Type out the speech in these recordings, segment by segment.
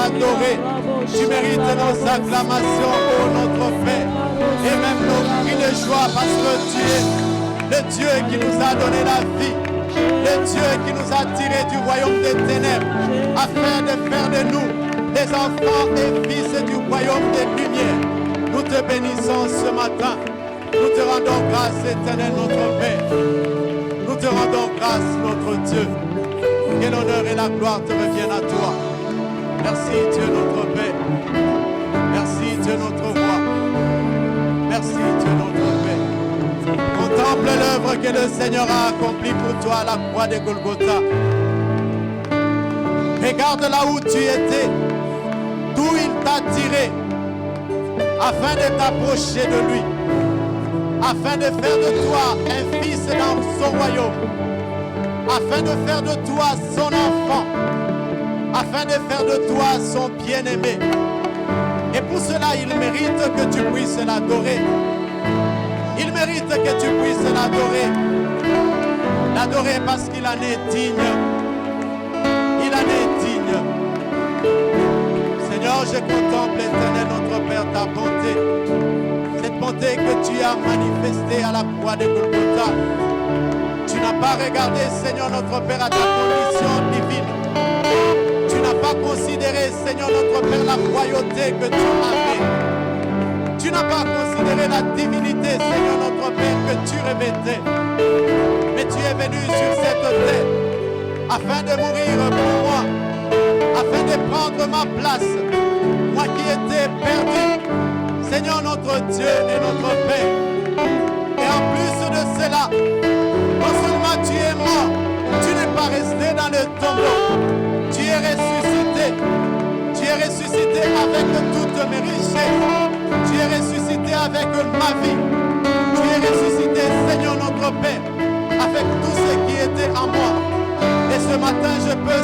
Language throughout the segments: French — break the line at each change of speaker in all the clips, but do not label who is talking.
adorer. Tu mérites nos acclamations, ô notre Père. Et même nos cris de joie parce que tu es le Dieu qui nous a donné la vie. Le Dieu qui nous a tirés du royaume des ténèbres afin de faire de nous des enfants et fils du royaume des lumières. Nous te bénissons ce matin. Nous te rendons grâce, éternel notre Père. Nous te rendons grâce, notre Dieu. Que l'honneur et la gloire te reviennent à toi. Merci Dieu notre Père. Merci Dieu notre Roi. Merci Dieu notre Père. Contemple l'œuvre que le Seigneur a accomplie pour toi à la croix de Golgotha. Regarde là où tu étais, d'où il t'a tiré, afin de t'approcher de lui, afin de faire de toi un fils dans son royaume, afin de faire de toi son enfant, afin de faire de toi son bien-aimé. Et pour cela, il mérite que tu puisses l'adorer. Il mérite que tu puisses l'adorer. L'adorer parce qu'il en est digne. Il en est digne. Seigneur, je contemple, éternel notre Père, ta bonté. Cette bonté que tu as manifestée à la croix de Golgotha. Tu n'as pas regardé, Seigneur notre Père, à ta condition divine. Tu n'as pas considéré, Seigneur notre Père, la royauté que tu avais. Tu n'as pas considéré la divinité, Seigneur notre Père, que tu revêtais. Mais tu es venu sur cette terre afin de mourir pour moi, afin de prendre ma place, moi qui étais perdu. Seigneur notre Dieu et notre Père. Et en plus de cela, non seulement tu es mort, tu n'es pas resté dans le tombeau. Tu es ressuscité. Tu es ressuscité avec toutes mes richesses. Tu es ressuscité avec ma vie. Tu es ressuscité, Seigneur notre Père, avec tout ce qui était en moi. Et ce matin, je peux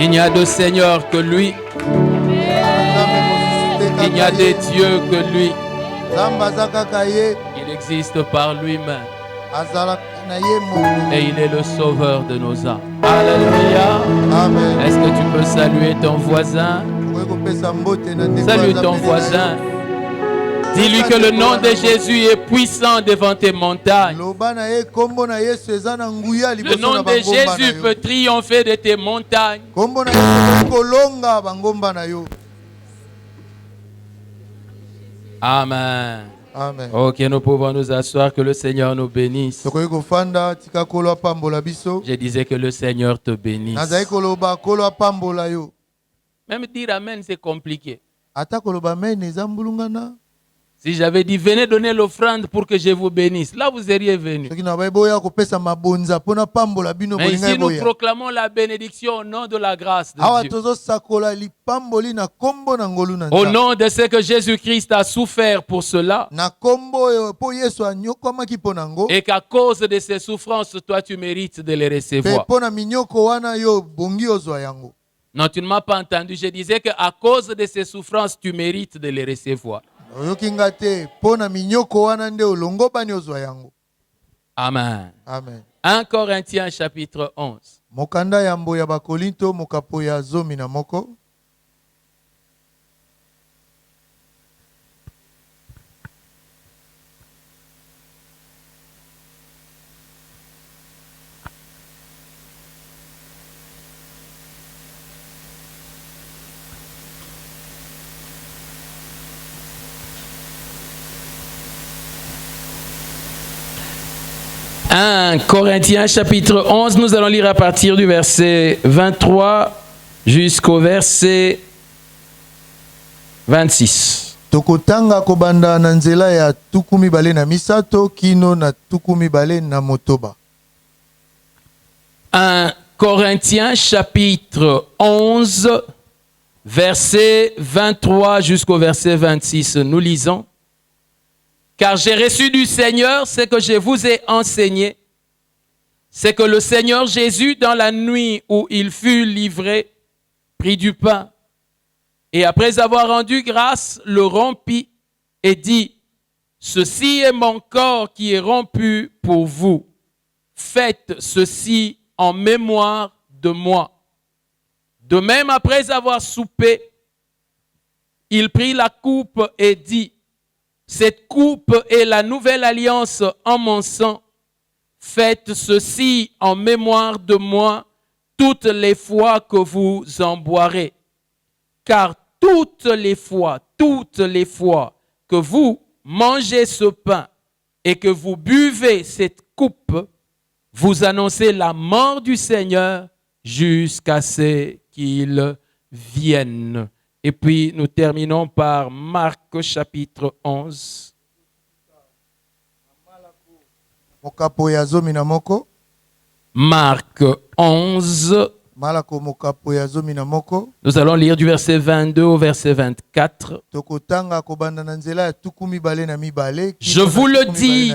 Il n'y a de Seigneur que lui. Il n'y a de Dieu que lui. Il existe par lui-même. Et il est le sauveur de nos âmes. Alléluia.
Amen.
Est-ce que tu peux saluer ton voisin? Salue ton voisin. Dis-lui que le nom de Jésus est puissant devant tes montagnes. Le nom de Jésus peut triompher de tes montagnes. Amen.
Amen.
Ok, nous pouvons nous asseoir, que le Seigneur nous bénisse. Je disais que le Seigneur te bénisse. Même dire Amen, c'est compliqué. Si j'avais dit, venez donner l'offrande pour que je vous bénisse, là vous seriez venus. Mais ici nous proclamons la bénédiction au nom de la grâce de Dieu. Au nom de ce que Jésus-Christ a souffert pour cela. Et qu'à cause de ses souffrances, toi tu mérites de les recevoir. Non, tu ne m'as pas entendu. Je disais qu'à cause de ses souffrances, tu mérites de les recevoir. Amen.
Amen.
1 Corinthiens chapitre 11.
Mokanda yambo ya bakolinto mokapo ya zomi na moko.
« 1 Corinthiens chapitre 11, nous allons lire à partir du verset 23 jusqu'au verset 26.
Tokotanga kobanda na nzela ya tukumi bale na misato kino na tukumi bale na motoba.
1 Corinthiens chapitre 11, verset 23 jusqu'au verset 26. Nous lisons. Car j'ai reçu du Seigneur ce que je vous ai enseigné, c'est que le Seigneur Jésus, dans la nuit où il fut livré, prit du pain, et après avoir rendu grâce, le rompit et dit, « Ceci est mon corps qui est rompu pour vous. Faites ceci en mémoire de moi. » De même, après avoir soupé, il prit la coupe et dit, cette coupe est la nouvelle alliance en mon sang. Faites ceci en mémoire de moi toutes les fois que vous en boirez. Car toutes les fois que vous mangez ce pain et que vous buvez cette coupe, vous annoncez la mort du Seigneur jusqu'à ce qu'il vienne. Et puis nous terminons par Marc chapitre 11. Marc 11. Nous allons lire du verset 22 au verset 24. Je vous le dis,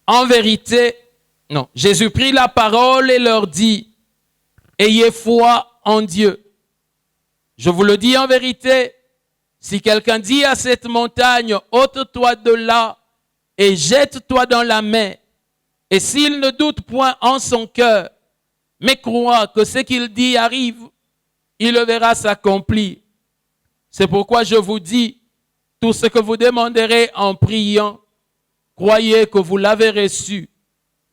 en vérité, non, Jésus prit la parole et leur dit, ayez foi en Dieu. Je vous le dis en vérité, si quelqu'un dit à cette montagne, ôte-toi de là et jette-toi dans la mer, et s'il ne doute point en son cœur, mais croit que ce qu'il dit arrive, il le verra s'accomplir. C'est pourquoi je vous dis, tout ce que vous demanderez en priant, croyez que vous l'avez reçu,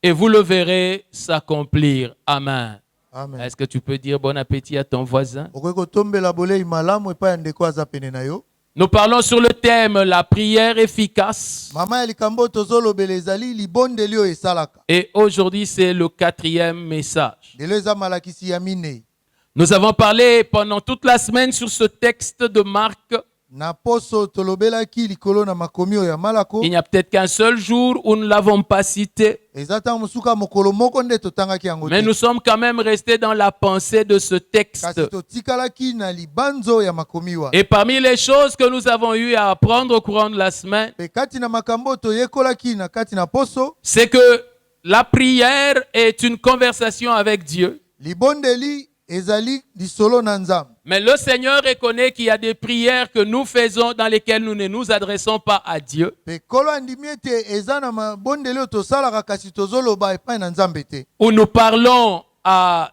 et vous le verrez s'accomplir. Amen.
Amen.
Est-ce que tu peux dire bon appétit à ton voisin? Nous parlons sur le thème la prière efficace. Et aujourd'hui, c'est le 4e message. Nous avons parlé pendant toute la semaine sur ce texte de Marc. Il n'y a peut-être qu'un seul jour où nous ne l'avons pas cité. Mais nous sommes quand même restés dans la pensée de ce texte. Et parmi les choses que nous avons eu à apprendre au courant de la semaine, c'est que la prière est une conversation avec Dieu.
libondeli ezali lisolo na nzambe.
Mais le Seigneur reconnaît qu'il y a des prières que nous faisons dans lesquelles nous ne nous adressons pas à Dieu.
Pe kolo andimi ete eza na mabondeli oyo tosalaka kasi tozoloba epai na nzambe te.
Où nous parlons à,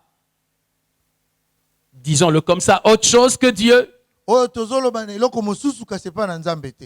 disons-le comme ça, autre chose que Dieu,
Oyo tozoloba na eloko mosusu kasi epai na nzambe te.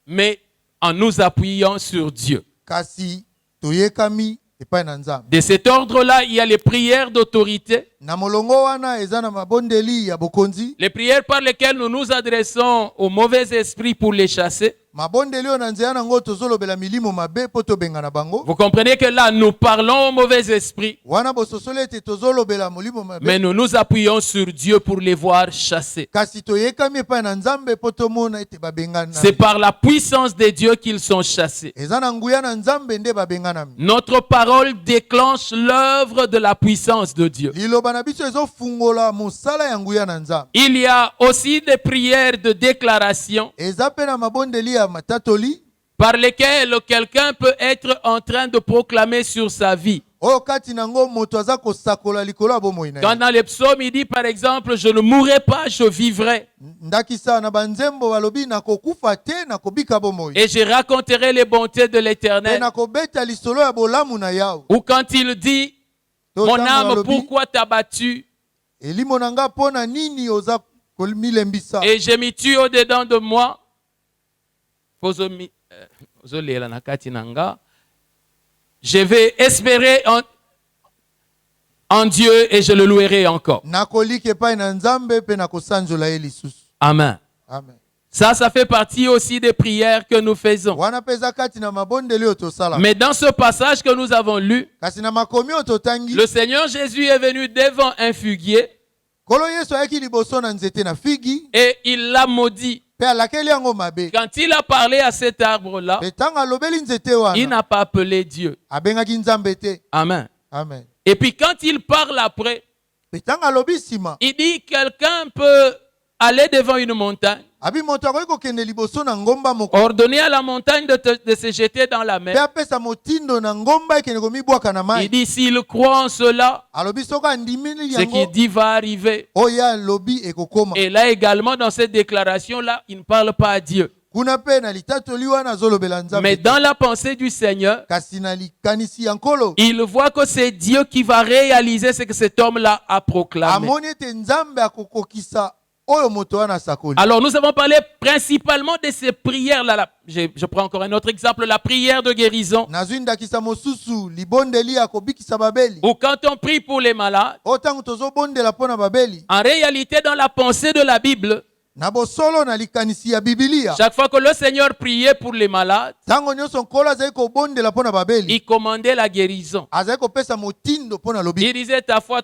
mais en nous appuyant sur Dieu.
Kasi toyekami epai na nzambe.
De cet ordre-là, il y a les prières d'autorité,
Na molongo wana eza na mabondeli ya bokonzi.
les prières par lesquelles nous nous adressons aux mauvais esprits pour les chasser.
Mabondeli oyo na nzela nango tozolobela milimo mabe po tobenga na bango.
Vous comprenez que là, nous parlons aux mauvais esprits,
Wana bososoli ete tozolobela molimo mabe.
mais nous nous appuyons sur Dieu pour les voir chasser.
Kasi toyekami epai na nzambe po tomona ete babengana.
C'est par la puissance de Dieu qu'ils sont chassés.
Eza na nguya na nzambe nde babenganami.
Notre parole déclenche l'œuvre de la puissance de Dieu.
Liloba na biso ezofungola mosala ya nguya na nzambe.
Il y a aussi des prières de déclaration
Eza pe na mabondeli ya matatoli
par lesquelles quelqu'un peut être en train de proclamer sur sa vie.
oyo kati nango moto aza kosakola likolo ya bomoi na
Quand
ye.
dans les psaumes, il dit par exemple, je ne mourrai pas, je vivrai.
Ndakisa na banzembo balobi nakokufa te nakobika bomoi.
Et je raconterai les bontés de
Pe
l'Éternel.
nakobeta lisolo ya bolamu na Yawe.
Ou quand il dit,
To
mon
tango
âme,
alobi,
pourquoi t'as battu?
elimo na nga mpo na nini oza komilembisa.
Et je me tue au-dedans de moi. Je vais espérer en Dieu et je le louerai encore.
Nakolika epai na nzambe pe nakosanzola ye lisusu.
Amen.
Amen.
Ça fait partie aussi des prières que nous faisons.
Wana pe eza kati na mabondeli oyo tosala.
Mais dans ce passage que nous avons lu,
Kasi na makomi oyo totangi,
le Seigneur Jésus est venu devant un figuier
Kolo Yesu ayaki liboso na nzete na figi
et il l'a maudit.
pe alakeli yango mabe.
Quand il a parlé à cet arbre-là,
Pe ntango alobeli nzete
il
wana
n'a pas appelé Dieu.
abengaki nzambe te.
Amen.
Amen.
Et puis quand il parle après,
Pe ntango alobi nsima
il dit quelqu'un peut aller devant une montagne,
abi moto akoki kokende liboso na ngomba moko
ordonner à la montagne de se jeter dans la
pe
mer.
apesa motindo na ngomba ekende komibwaka na
Il
mai.
dit s'il croit en cela,
Alobi soki andimeli
ce qu'il
yango
dit va arriver.
oyo alobi ekokoma.
Et là également, dans cette déclaration-là, il ne parle pas à Dieu.
Kuna pe na litatoli wana azolobela nzambe
Mais
te.
dans la pensée du Seigneur,
Kasi na likanisi ya nkolo
il voit que c'est Dieu qui va réaliser ce que cet homme-là a proclamé.
amoni ete nzambe akokokisa oyo moto wana asakoli.
Alors nous avons parlé principalement de ces prières-là. Je prends encore un autre exemple, la prière de guérison.
Nazwi ndakisa mosusu libondeli ya kobikisa babeli.
Ou quand on prie pour les malades,
Oyo ntango tozobondela mpo na babeli
en réalité dans la pensée de la Bible,
na bosolo na likanisi ya Biblia,
chaque fois que le Seigneur priait pour les malades,
ntango nyonso nkolo azali kobondela mpo na babeli
il commandait la guérison.
azali kopesa motindo mpo na lobi.
Il disait ta foi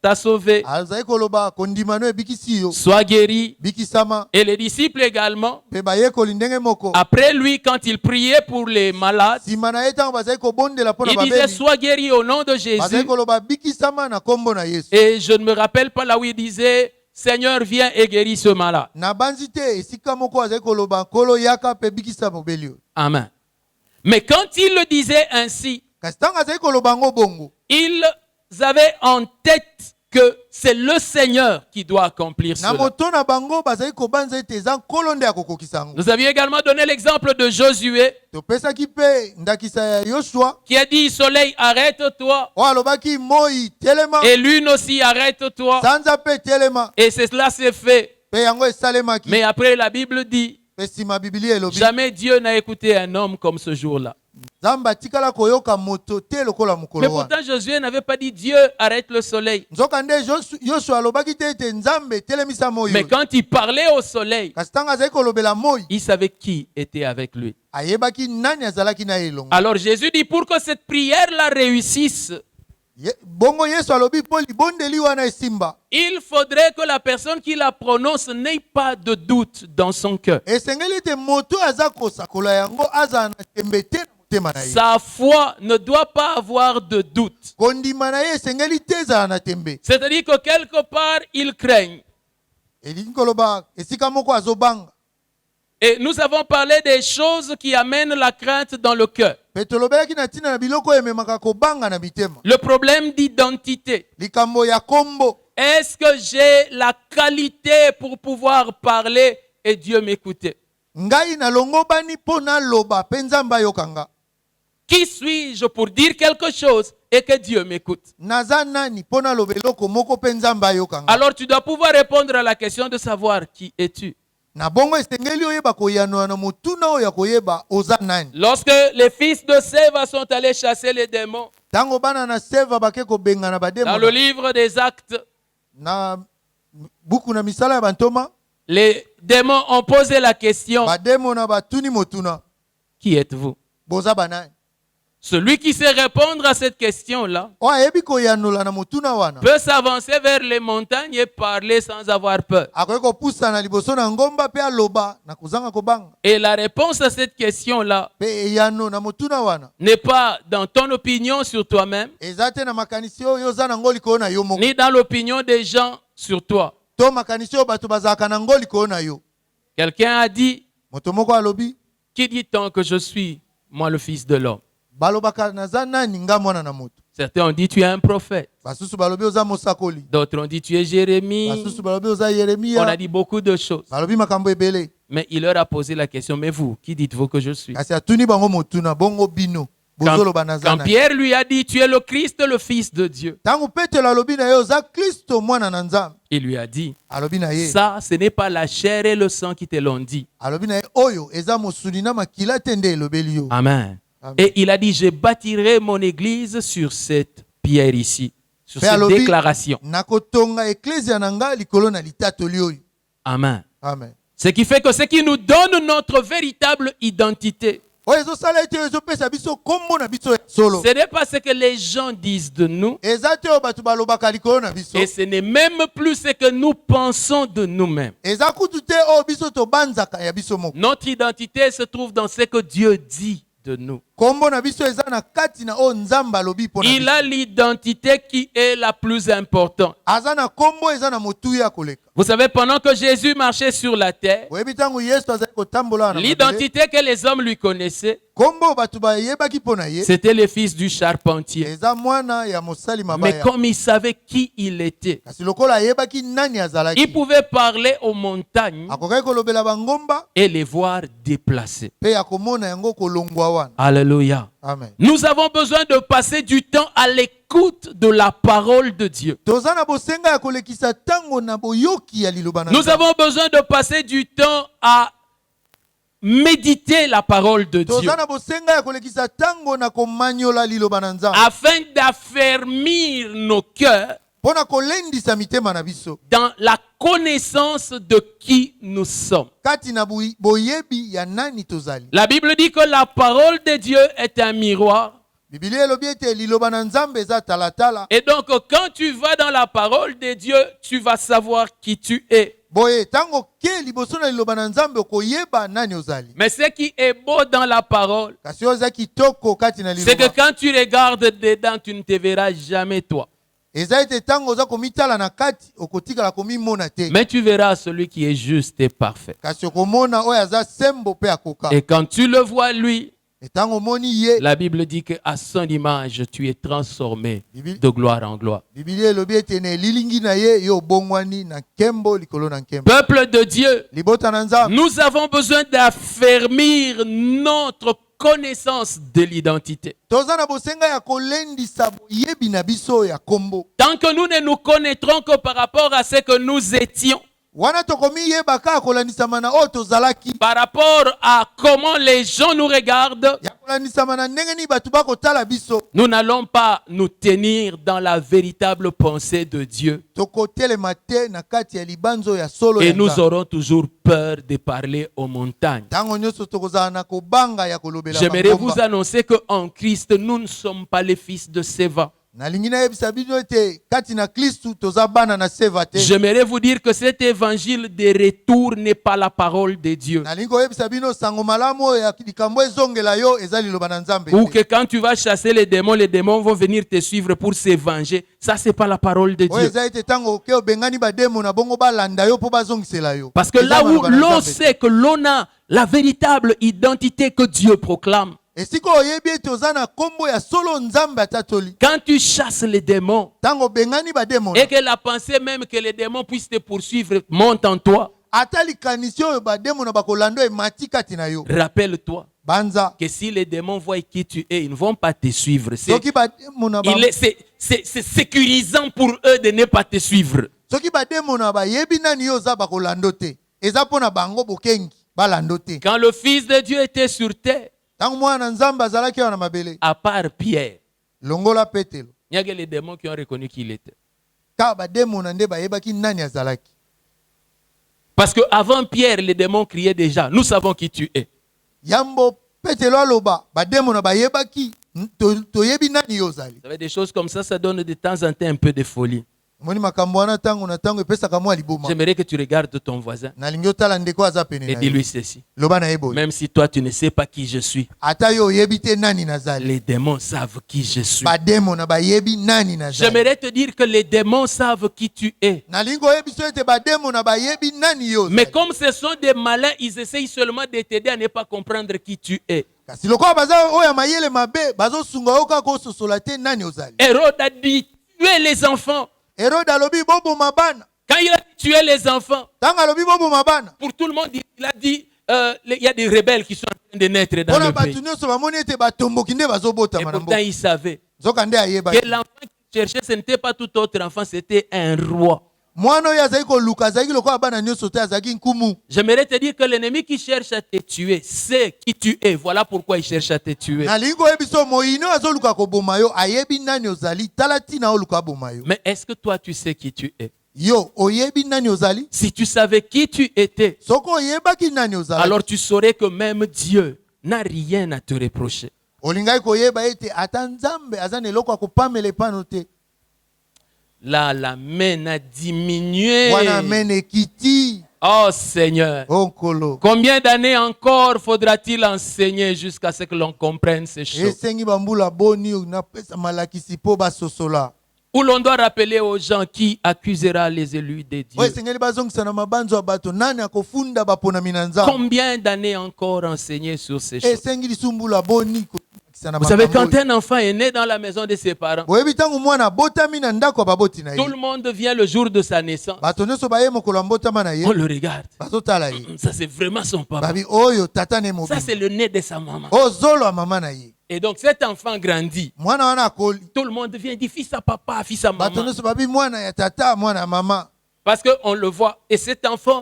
t'a sauvé,
Azali koloba kondimano ebikisi yo
sois guéri.
bikisama.
Et les disciples également,
Pe bayekoli ndenge moko
après lui, quand il priait pour les malades,
nsima na ye ntango bazali kobondela mpo na
il disait
babeli
sois guéri au nom de
bazali
Jésus.
koloba bikisama na kombo na Yesu.
Et je ne me rappelle pas là où il disait Seigneur, viens et guéris ce malade.
Na banzi te esika moko azali koloba nkolo yaka pe bikisa mobeli oyo.
Amen. Mais quand il le disait ainsi,
Kasi ntango azali koloba ngo bongo
ils avaient en tête que c'est le Seigneur qui doit accomplir
na
cela.
moto na bango bazali kobanza ete eza nkolo nde akokokisa yango.
Nous avions également donné l'exemple de Josué
Topesaki mpe ndakisa ya Yoshua
qui a dit soleil, arrête-toi.
oyo alobaki moi telema
Et lune aussi, arrête-toi.
sanza mpe telema
Et cela s'est fait.
mpe yango esalemaki.
Mais après, la Bible dit,
Mpe nsima Biblia elobi
jamais Dieu n'a écouté un homme comme ce jour-là.
nzambe atikala koyoka moto te lokola
Mais
mokolo wana.
pourtant, Josué n'avait pas dit Dieu arrête le soleil.
Nzoka nde Yoshua alobaki te ete nzambe etelemisa moi
Mais
oyo.
quand il parlait au soleil,
Kasi ntango azali kolobela moi
il savait qui était avec lui.
ayebaki nani azalaki na ye elongo.
Alors Jésus dit pour que cette prière-là réussisse,
Bongo Yesu alobi mpo libondeli wana esimba
il faudrait que la personne qui la prononce n'ait pas de doute dans son cœur.
esengeli ete moto aza kosakola yango azala na tembe te na motema na ye.
Sa foi ne doit pas avoir de doute.
Kondima na ye esengeli te ezala na tembe.
C'est-à-dire que quelque part, il craigne.
Elingi koloba esika moko azobanga.
Et nous avons parlé des choses qui amènent la crainte dans le cœur.
Pe tolobelaki na ntina na biloko ememaka kobanga na mitema.
Le problème d'identité.
Likambo ya kombo.
Est-ce que j'ai la qualité pour pouvoir parler et Dieu m'écouter?
Ngai na longo bani pona loba pe Nzambe ayokanga.
Qui suis-je pour dire quelque chose et que Dieu m'écoute?
Naza nani pona lobeloko moko pe Nzambe ayokanga.
Alors tu dois pouvoir répondre à la question de savoir qui es-tu.
Na bongo esengeli oyeba koyanoa na motuna oyo ya koyeba oza nani.
Lorsque les fils de Séva sont allés chasser les démons,
Tango bana na Seva bake kobenga na bademo.
dans le livre des Actes,
Na buku na misala ya bantoma.
les démons ont posé la question,
Bademo na batuni motuna.
qui êtes-vous?
Boza banani.
Celui qui sait répondre à cette question-là
O ayebi koyanola na motuna wana.
peut s'avancer vers les montagnes et parler sans avoir peur.
Akoki kopusa na liboso na ngomba pe aloba na kuzanga kobanga.
Et la réponse à cette question-là
Pe eyano na motuna wana.
n'est pas dans ton opinion sur toi-même,
Eza te na makanisi oyo oza na ngoli ko na yo moko.
ni dans l'opinion des gens sur toi.
To makanisi oyo bato bazalaka na ngoli ko na yo.
Quelqu'un a dit,
Moto moko alobi
qui dit-on que je suis, moi le fils de l'homme?
balobaka naza nani nga mwana na moto.
Certains ont dit, tu es un prophète.
Basusu balobi oza mosakoli.
D'autres ont dit, tu es Jérémie.
Basusu balobi oza
On a
Yeremia.
dit beaucoup de choses.
Balobi makambo ebele.
Mais il leur a posé la question, mais vous, qui dites-vous que je suis?
Kasi atuni bango motuna bongo bino. Bozoloba naza
Quand
nani.
Pierre lui a dit, tu es le Christ, le Fils de Dieu,
Tango Petelo alobi na ye oza Kristo mwana na Nzambe.
il lui a dit,
Alobi na ye.
ça, ce n'est pas la chair et le sang qui te l'ont dit.
Alobi na ye oyo eza mosuni na makila tende elobeli yo.
Amen.
Amen.
Et il a dit, je bâtirai mon église sur cette pierre ici, sur
Pe
cette
alobi,
déclaration.
nakotonga eklezia na nga likolo na litatoli oyo.
Amen.
Amen.
Ce qui fait que ce qui nous donne notre véritable identité,
Oyo ezosala ete ezopesa biso kombo na biso ya solo.
ce n'est pas ce que les gens disent de nous,
Eza te oyo bato balobaka likolo na biso.
et ce n'est même plus ce que nous pensons de nous-mêmes.
Eza kutu te oyo biso tobanzaka ya biso moko.
Notre identité se trouve dans ce que Dieu dit de nous.
Kombo na biso eza na kati na oyo Nzambe alobi mpo na
Il
biso.
a l'identité qui est la plus importante.
Aza na kombo eza na motuya koleka.
Vous savez, pendant que Jésus marchait sur la terre,
Oyebi ntango Yesu azali kotambola na mabele.
l'identité que les hommes lui connaissaient,
Kombo bato bayebaki mpo na ye.
c'était le fils du charpentier.
Eza mwana ya mosali
Mais
mabaya.
comme il savait qui il était,
Kasi lokola ayebaki nani azalaki.
il pouvait parler aux montagnes
Akokaki kolobela bangomba
et les voir déplacées.
pe ya komona yango kolongwa wana.
Alléluia.
Amen.
Nous avons besoin de passer du temps à l'écoute de la parole de Dieu.
Toza na bosenga ya kolekisa tango na boyoki ya liloba na
Nous
Nzambe.
avons besoin de passer du temps à méditer la parole de Dieu
Toza na bosenga ya kolekisa tango na komanyola liloba na Nzambe.
afin d'affermir nos cœurs
Pona kolendisa mitema na biso.
dans la connaissance de qui nous sommes.
Kati na boyebi ya nani tozali.
La Bible dit que la parole de Dieu est un miroir.
Biblia elobi ete liloba na Nzambe eza talatala.
Et donc, quand tu vas dans la parole de Dieu, tu vas savoir qui tu es.
Boye tango ke liboso na liloba na Nzambe okoyeba nani ozali.
Mais ce qui est beau dans la parole,
Kasi oza kitoko kati na
c'est que
liloba.
quand tu regardes dedans, tu ne te verras jamais toi.
Eza ete tango oza komitala na kati okotikala komimona te.
Mais tu verras celui qui est juste et parfait.
Kasi okomona oyo aza sembo pe akoka.
Et quand tu le vois, lui,
Et tango omoni ye.
la Bible dit qu'à son image, tu es transformé
Bible-
de gloire en gloire.
Biblia elobi ete na elilingi na ye yo obongwani na nkembo likolo na nkembo.
Peuple de Dieu,
Libota na Nzambe.
nous avons besoin d'affermir notre connaissance de l'identité.
Toza na bosenga ya kolendisa boyebi na biso ya kombo.
Tant que nous ne nous connaîtrons que par rapport à ce que nous étions,
Wana tokomi yeba kaka kolandisama na oyo tozalaki.
par rapport à comment les gens nous regardent,
Ya kolandisama na ndenge nini bato bakotala biso.
nous n'allons pas nous tenir dans la véritable pensée de Dieu.
Tokotelema te na kati ya libanzo ya solo
Et
ya
nous
Nzambe.
aurons toujours peur de parler aux montagnes.
Tango nyonso tokozala na kobanga ya kolobela
J'aimerais vous
bangomba.
annoncer qu'en Christ, nous ne sommes pas les fils de Séva.
Nalingi nayebisa bino ete kati na Kristu toza bana na seva te.
J'aimerais vous dire que cet évangile de retour n'est pas la parole de Dieu.
Nalingi koyebisa bino sango malamu oyo ya likambo ezongela yo eza liloba na Nzambe
Ou
te.
que quand tu vas chasser les démons vont venir te suivre pour se venger. Ça, c'est pas la parole de
Oyo
Dieu.
eza ete tango oke obengani bademo na bongo balanda yo mpo bazongisela yo.
Parce que
Eza
là où
maloba na
l'on
Nzambe te.
sait que l'on a la véritable identité que Dieu proclame,
esika oyebi ete oza na kombo ya solo nzambe atatoli.
Quand tu chasses les démons
Tango bengani bademona.
et que la pensée même que les démons puissent te poursuivre monte en toi,
Atali kanisi oyo bademona bakolando emati kati na yo.
rappelle-toi
Banza.
que si les démons voient qui tu es, ils ne vont pas te suivre.
Soki bademona ba.
C'est sécurisant pour eux de ne pas te suivre.
Soki bademona ba yebi nani yo za bakolando te. Eza pona bango bokengi balando te.
Quand le Fils de Dieu était sur terre,
Tango mwana nzambe azalaki wana mabele.
à part Pierre,
Longola Petelo.
il n'y a que les démons qui ont reconnu qui il était.
Ka bademona nde bayebaki nani azalaki.
Parce qu'avant Pierre, les démons criaient déjà, nous savons qui tu es.
Yambo Petelo aloba bademona bayebaki toyebi nani yo zali.
Vous savez, des choses comme ça donne de temps en temps un peu de folie.
Moni makambo wana tango na tango epesaka mwa liboma.
J'aimerais que tu regardes ton voisin
Nalingi otala ndeko aza pene
et
na
dis-lui
yo.
ceci.
Loba na yebo.
Même si toi, tu ne sais pas qui je suis,
Ata yo oyebi te nani nazali.
les démons savent qui je suis.
Bademona bayebi nani nazali.
J'aimerais te dire que les démons savent qui tu es.
Nalingi oyebi so ete bademona bayebi nani yo.
Mais comme ce sont des malins, ils essayent seulement de t'aider à ne pas comprendre qui tu es.
Kasi lokola baza oya mayele mabe bazo sunga yo kaka ososola te nani ozali.
Hérode a dit, tuez les enfants.
Hérode alobi bobo mabana.
Quand il a tué les enfants,
Tanga alobi bobo mabana.
pour tout le monde, il a dit, il y a des rebelles qui sont en train de naître dans
Pona
le pays.
batu nyonso bamoni ete batomboki nde bazobota
Et
mana
pourtant,
mbo.
il savait
Zoka nde ayeba.
que l'enfant qu'il cherchait, ce n'était pas tout autre enfant, c'était un roi.
Mwana oyo azali koluka azalaki lokola bana nyonso te azalaki nkumu.
J'aimerais te dire que l'ennemi qui cherche à te tuer, c'est qui tu es. Voilà pourquoi il cherche à te tuer.
Nalingi koyebi so moyino azoluka koboma yo ayebi nani ozali tala tina oluka aboma yo.
Mais est-ce que toi, tu sais qui tu es?
Yo oyebi nani ozali?
Si tu savais qui tu étais,
Soko oyebaki nani ozali?
alors tu saurais que même Dieu n'a rien à te reprocher.
Olingai koyeba ete ata nzambe aza na eloko akopamela epano te.
Là, la main a diminué.
Wana mene kiti.
Oh Seigneur,
Onkolo.
combien d'années encore faudra-t-il enseigner jusqu'à ce que l'on comprenne ces choses?
Esengi bambula boni na pesa malakisi po basosola.
Où l'on doit rappeler aux gens qui accusera les élus de Dieu.
Oye sengeli bazongisa na mabanzo ya bato nani akofunda baponami na nzambe.
Combien d'années encore enseigner sur ces choses?
Esengi lisumbula boni ko.
Vous savez, quand un enfant est né dans la maison de ses parents,
Oyebi tangu mwana botami na ndako baboti na
tout
ye.
le monde vient le jour de sa naissance.
Bato nyonso baye mokolo mbotama na ye.
On le regarde.
Bazotala ye.
Ça, c'est vraiment son papa.
Babi oyo tata ne
Ça,
mobimba.
c'est le nez de sa maman.
Ozolo ya mama na ye.
Et donc, cet enfant grandit.
Mwana wana akoli.
Tout le monde vient dire fils à papa, fils à
Bato
maman.
nyonso babi mwana ya tata, mwana ya mama.
Parce qu'on le voit. Et cet enfant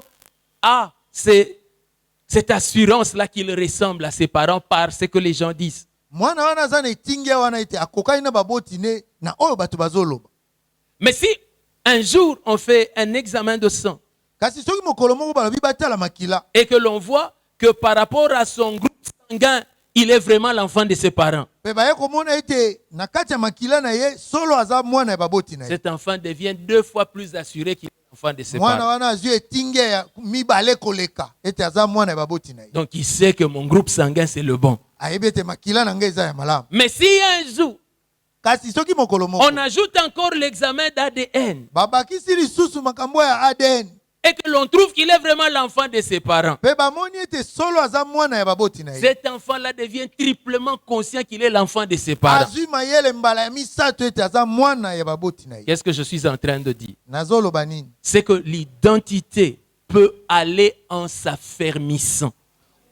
a cette assurance-là qu'il ressemble à ses parents par ce que les gens disent.
Mwana wana aza na etingi wana ete akokani na baboti ne na oyo bato bazoloba.
Mais si un jour on fait un examen de sang
Kasi soki mokolo moko balobi batala makila.
et que l'on voit que par rapport à son groupe sanguin, il est vraiment l'enfant de ses parents,
Pe baye komona ete na kati ya makila na ye solo aza mwana ya baboti na ye.
cet enfant devient 2 fois plus assuré qu'il est l'enfant de ses
Mwana
parents.
wana azwi etingi ya mibale koleka ete aza mwana ya baboti na ye.
Donc il sait que mon groupe sanguin c'est le bon.
Ayebi ete makila na ngai eza ya malamu.
Mais si un jour
Kasi soki mokolo moko
on ajoute encore l'examen d'ADN
babakisi lisusu makambo ya ADN
et que l'on trouve qu'il est vraiment l'enfant de ses parents,
pe bamoni ete solo aza mwana ya baboti na ye.
cet enfant-là devient triplement conscient qu'il est l'enfant de ses parents.
Azwi mayele mbala ya misato ete aza mwana ya baboti na ye.
Qu'est-ce que je suis en train de dire?
Nazoloba nini?
C'est que l'identité peut aller en s'affermissant.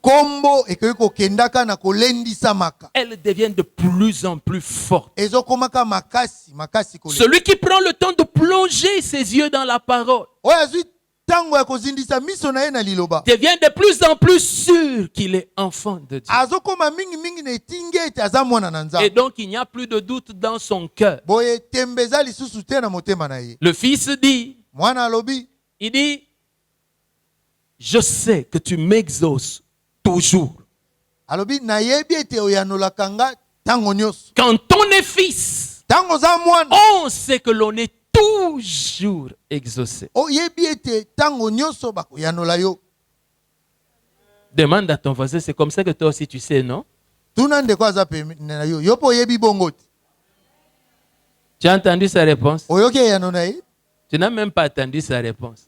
Kombo ekoki kokendaka na kolendisa maka.
Elle devient de plus en plus forte.
Ezokomaka makasi kolendisa.
Celui qui prend le temps de plonger ses yeux dans la parole
Oyo azwi tango ya kozindisa miso na ye na liloba.
devient de plus en plus sûr qu'il est enfant de Dieu.
Azokoma mingi na etingi ete aza mwana na
Et
nzambe.
donc il n'y a plus de doute dans son cœur.
Boye tembe eza lisusu te na motema na ye.
Le fils dit,
Mwana alobi,
il dit, je sais que tu m'exauces toujours.
alobi nayebi ete oyanolaka nga tango nyonso.
Quand on est fils,
Tango oza mwana,
on sait que l'on est toujours exaucé.
oyebi ete tango nyonso bakoyanola yo.
Demande à ton voisin, c'est comme ça que toi aussi tu sais, non?
Tuna ndeko aza pembeni na yo. Yo po oyebi bongo te.
Tu as entendu sa réponse?
Oyoki eyano na ye?
Tu n'as même pas entendu sa réponse.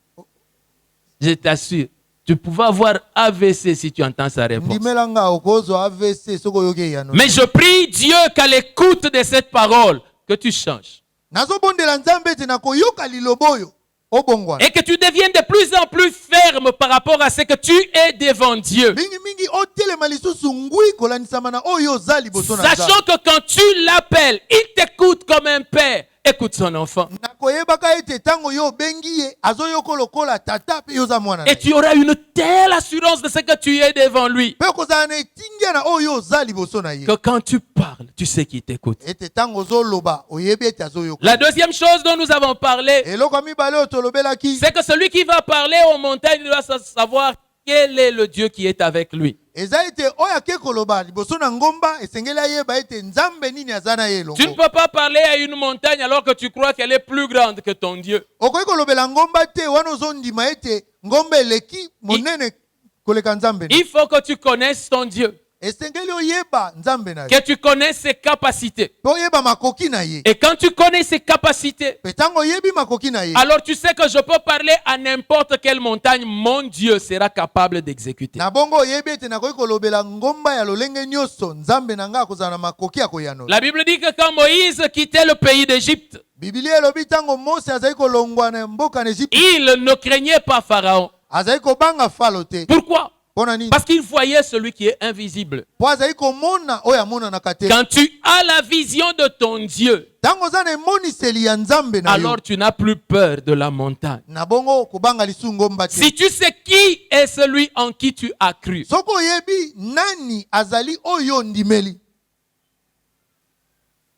Je t'assure, Tu pouvais avoir AVC si tu entends sa réponse.
ndimelanga okozwa AVC soko yoke yano.
Mais je prie Dieu qu'à l'écoute de cette parole, que tu changes.
Nazobondela nzambe ete nakoyoka liloba oyo obongwana.
Et que tu deviennes de plus en plus ferme par rapport à ce que tu es devant Dieu.
mingi otelema lisusu ngwi kolanisama na oyo oza liboso na nzambe.
Sachant que quand tu l'appelles, il t'écoute comme un père écoute son enfant.
nakoyebaka ete tango yo obengi ye azoyoka lokola tata pe yoza mwana na
Et tu auras une telle assurance de ce que tu es devant lui.
pe okozala na etingia na oyo oza liboso na ye
Que quand tu parles, tu sais qu'il t'écoute.
ete tango ozoloba oyebi ete azoyoka.
La deuxième chose dont nous avons parlé,
eloko ya mibale oyo tolobelaki
c'est que celui qui va parler aux montagnes doit savoir quel est le Dieu qui est avec lui.
eza ete oyo ake koloba liboso na ngomba esengeli ayeba ete nzambe nini aza na ye
Tu ne
elongo.
peux pas parler à une montagne alors que tu crois qu'elle est plus grande que ton Dieu.
okoki kolobela ngomba te wana ozondima ete ngomba eleki monene koleka nzambe na.
Il faut que tu connaisses ton Dieu,
esengeli oyeba nzambe na ye
que tu connaisses ses capacités.
pe oyeba makoki na ye
Et quand tu connais ses capacités,
pe ntango oyebi makoki na ye
alors tu sais que je peux parler à n'importe quelle montagne, mon Dieu sera capable d'exécuter.
na bongo oyebi ete nakoki kolobela ngomba ya lolenge nyonso nzambe na ngai akozala na makoki ya koyanola.
La Bible dit que quand Moïse quittait le pays d'Égypte,
bibilia elobi ntango mose azali kolongwa na mboka na Egypte
il ne craignait pas Pharaon.
azali kobanga falo te.
Pourquoi?
mpona nini?
Parce qu'il voyait celui qui est invisible.
po azali komona oyo amonanaka te.
Quand tu as la vision de ton Dieu,
ntango oza na emoniseli ya nzambe na yo
alors tu n'as plus peur de la montagne.
na bongo kobanga lisu ngomba te.
Si tu sais qui est celui en qui tu as cru,
soki oyebi nani azali oyo ndimeli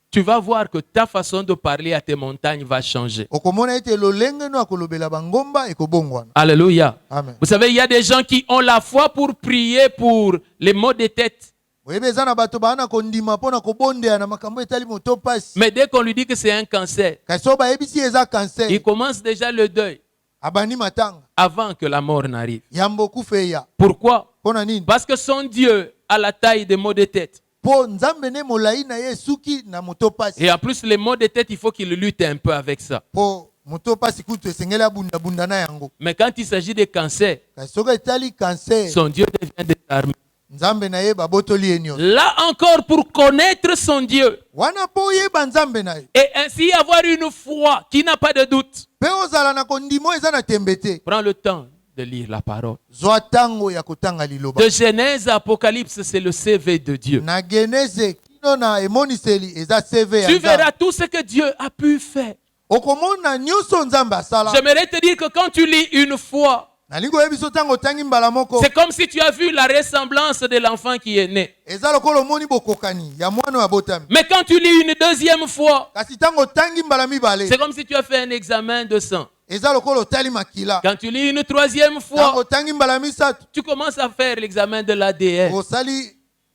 tu vas voir que ta façon de parler à tes montagnes va changer.
okomona ete lolenge no akolobela bangomba ekobongwana.
Alléluia.
Amen.
Vous savez, il y a des gens qui ont la foi pour prier pour les maux de tête.
oyebi eza na bato bana kondima mpona kobondeya na makambo etali moto pasi.
Mais dès qu'on lui dit que c'est un cancer,
kasi so bayebisi eza cancer
il commence déjà le deuil
abandi matanga
avant que la mort n'arrive.
yambo kufa eya.
Pourquoi?
mpona nini?
Parce que son Dieu a la taille des maux de tête.
mpo nzambe ne molai na ye suki na moto pasi.
Et en plus, les maux de tête, il faut qu'il lutte un peu avec ça.
mpo moto pasi kutu esengeli abundabunda na yango.
Mais quand il s'agit de cancer,
kasi soki etali cancer
son Dieu devient désarmé.
nzambe na ye babotoli ye nyonso.
Là encore, pour connaître son Dieu
wana mpo oyeba nzambe na ye
et ainsi avoir une foi qui n'a pas de doute,
mpe ozala na kondima oyo eza na tembe te.
prends le temps de lire la parole.
zwa ntango ya kotanga liloba.
De Genèse à Apocalypse, c'est le CV de Dieu.
na genese kino na emoniseli eza CV ya
Tu
nzambe.
verras tout ce que Dieu a pu faire.
okomona nyonso nzambe asala.
J'aimerais te dire que quand tu lis une fois,
nalingi oyebi so ntango otangi mbala moko
c'est comme si tu as vu la ressemblance de l'enfant qui est né.
eza lokola omoni bokokani ya mwana oyo abotami.
Mais quand tu lis une deuxième fois,
kasi ntango otangi mbala mibale
c'est comme si tu as fait un examen de sang.
eza lokola otali makila.
Quand tu lis une troisième
ntango
fois,
otangi mbala misato
tu commences à faire l'examen de l'ADN.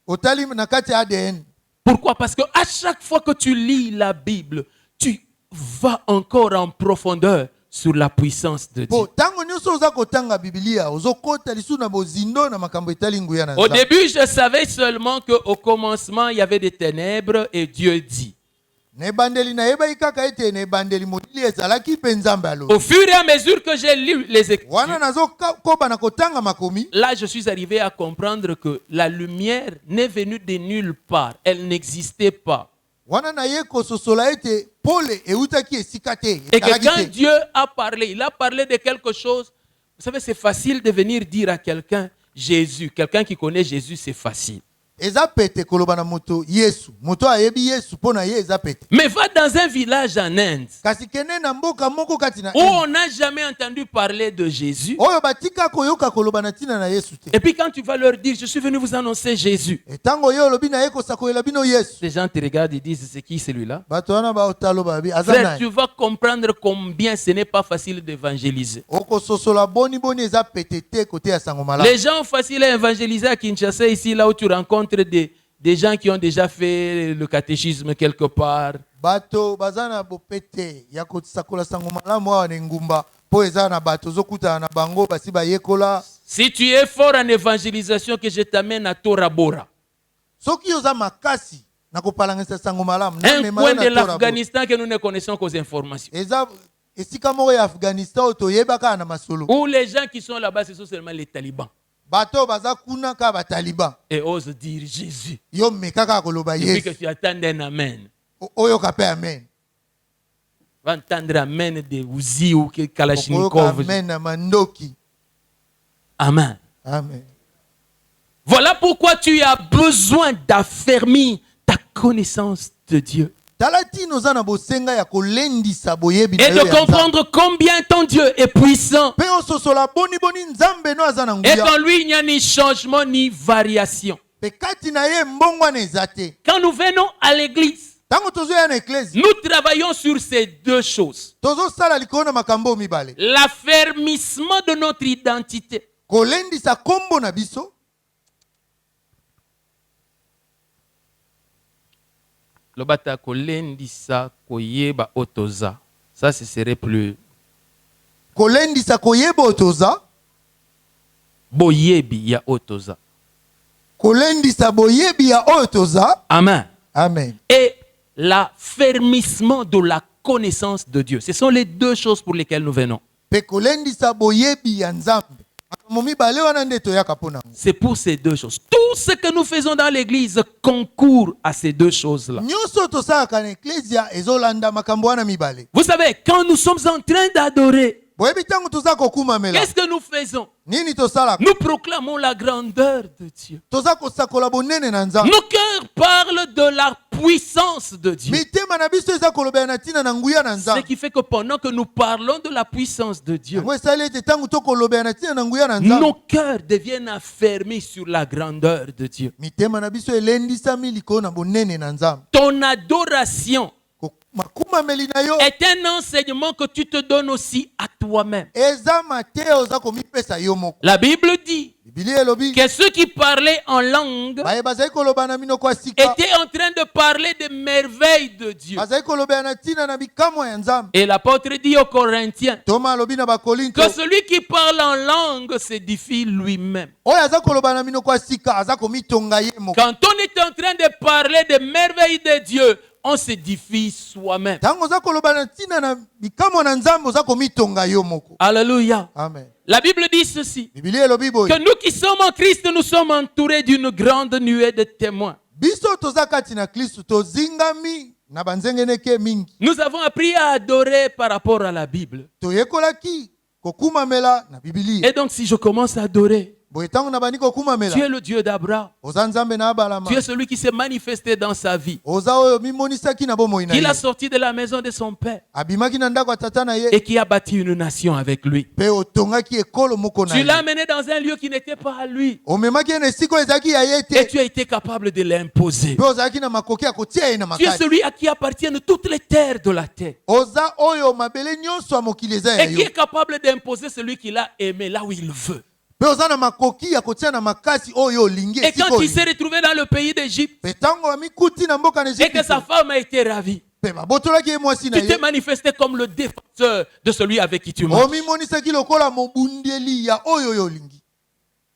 otali na kati ya ADN.
Pourquoi? Parce que à chaque fois que tu lis la Bible, tu vas encore en profondeur sur la puissance de Dieu.
po ntango nyonso oza kotanga bibilia ozokota lisu na bozindo na makambo etali nguya na
Au
nzambe.
début, je savais seulement qu'au commencement, il y avait des ténèbres et Dieu dit.
na ebandeli nayebaki kaka ete na ebandeli molili ezalaki mpe nzambe alobi.
Au fur et à mesure que j'ai lu les Écritures,
wana nazokoba na kotanga makomi
là, je suis arrivé à comprendre que la lumière n'est venue de nulle part. Elle n'existait pas.
wana naye kososola ete pole eutaki esika te
Et que
ezalaki
quand
te.
Dieu a parlé, il a parlé de quelque chose. Vous savez, c'est facile de venir dire à quelqu'un Jésus. Quelqu'un qui connaît Jésus, c'est facile.
eza pete koloba na moto yesu moto ayebi yesu mpo na ye eza pete.
Mais va dans un village en Inde
kasi kende na mboka moko kati na
où on n'a jamais entendu parler de Jésus.
oyo batika koyoka koloba na ntina na yesu te.
Et puis quand tu vas leur dire, je suis venu vous annoncer Jésus.
etango ye olobi na ye kosakolela bino yesu
Les gens te regardent et disent, c'est qui celui-là?
bato wana baotalo babi aza
Frère,
naye.
tu vas comprendre combien ce n'est pas facile d'évangéliser.
okososola boni eza pete te kote ya sango malamu.
Les gens faciles à évangéliser à Kinshasa, ici, là où tu rencontres des gens qui ont déjà fait le catéchisme quelque part.
bato baza na bopete ya kosakola sango malamu awa na engumba mpo eza na bato ozokutana na bango basi bayekola.
Si tu es fort en évangélisation, que je t'amène à Tora Bora,
soki oza makasi na kopalangisa sango malamu
un
namema yo
coin
na
de
Tora Bora.
l'Afghanistan que nous ne connaissons qu'aux informations.
eza esika moko ya Afghanistan oyo toyebaka na masolo.
Où les gens qui sont là-bas, ce sont seulement les talibans.
Bato baza kuna ka ba taliban.
Et osent dire Jésus.
Yo mekaka koloba
Et puis que
Yesu.
tu attends un amen.
Oyo kape amen.
Va entendre amen de Uzi ou que
Oyo
Kalachnikov.
amen na mandoki.
Amen.
Amen.
Voilà pourquoi tu as besoin d'affermir ta connaissance de Dieu.
Talati noza na bosenga ya kolendisa boyebi
Et
na yo
de
ya Nzambe.
comprendre combien ton Dieu est puissant.
Pe ososola boni boni Nzambe no aza na
Et
nguya.
qu'en lui, il n'y a ni changement ni variation.
Pe kati na ye mbongwana ezate.
Quand nous venons à l'église,
Tango tozoya na eklesi,
nous travaillons sur ces deux choses.
tozosala likolo na makambo mibale.
L'affermissement de notre identité.
Kolendisa kombo na biso.
Lobata kolendisa koyeba otoza. Ça, ce serait plus
Kolendisa koyeba otoza.
boyebi ya otoza.
Kolendisa boyebi ya otoza.
Amen.
Amen.
Et l'affermissement de la connaissance de Dieu. Ce sont les deux choses pour lesquelles nous venons.
Pe kolendisa boyebi ya Nzambe. Makambo mibale wana nde toyaka pona.
C'est pour ces deux choses. Tout ce que nous faisons dans l'église concourt à ces deux choses-là.
Nyonso tosalaka na eklesia ezolanda makambo wana mibale.
Vous savez, quand nous sommes en train d'adorer,
Boyebi tango toza kokumamela.
qu'est-ce que nous faisons?
Nini tosalaka?
Nous proclamons la grandeur de Dieu.
Toza kosakola bonene na Nzambe.
Nos cœurs parlent de la puissance de Dieu.
Mitema na biso eza kolobela na tina na nguya na
Ce
Nzambe.
qui fait que pendant que nous parlons de la puissance de Dieu,
Yango esali ete tango tokolobela na tina na nguya na Nzambe.
nos cœurs deviennent affermis sur la grandeur de Dieu.
Mitema na biso elendisami likolo na bonene na Nzambe.
Ton adoration
Makumameli na yo
est un enseignement que tu te donnes aussi à toi-même.
eza mateo oza komipesa yo moko.
La Bible dit
Biblia elobi
que ceux qui parlaient en langue
baye bazali koloba na minoko ya sika.
étaient en train de parler des merveilles de Dieu.
Bazali kolobela na tina na bikamwa ya Nzambe.
Et l'apôtre dit aux Corinthiens
Toma alobi na bakorinto
que celui qui parle en langue s'édifie lui-même.
oyo aza koloba na minoko ya sika aza komitonga ye moko.
Quand on est en train de parler des merveilles de Dieu, on s'édifie soi-même.
Tango oza koloba na tina na bikamwa na Nzambe oza komitonga yo moko.
Alléluia.
Amen.
La Bible dit ceci,
Biblia elobi boye.
que nous qui sommes en Christ, nous sommes entourés d'une grande nuée de témoins.
Biso toza kati na Kristo tozingami na banzengeneke mingi.
Nous avons appris à adorer par rapport à la Bible.
Toyekolaki kokumamela na Biblia.
Et donc si je commence à adorer,
Boye tango na bani
tu es
kokumamela.
le Dieu d'Abraham.
Oza Nzambe na abalama.
Tu es celui qui s'est manifesté dans sa vie.
Oza oyo mimonisaki na bomoi na
Qu'il a
ye.
sorti de la maison de son père
Abimaki na ndako ya tata na ye.
et qui a bâti une nation avec lui.
Pe otongaki ekolo moko na
Tu l'as
ye.
mené dans un lieu qui n'était pas à lui.
Omemaki ye na esika oyo ezalaki ya ye
Et
te.
tu as été capable de l'imposer.
Pe ozalaki na makoki ya kotia ye na
Tu es
makasi.
celui à qui appartiennent toutes les terres de la terre.
Oza oyo mabele nyonso ya mokili eza ya
Et qui
yo.
est capable d'imposer celui qui l'a aimé là où il veut.
Pe oza na makoki ya kotia na makasi oyo olingi
Et
esika
quand il
oyo.
s'est retrouvé dans le pays d'Égypte
Pe tango amikuti na mboka na
et que sa
Égypte.
femme a été ravie,
Pe babotolaki ye mwasi na
tu t'es
ye.
manifesté comme le défenseur de celui avec qui tu marches.
Omimonisaki lokola mobundeli ya oyo oyo olingi.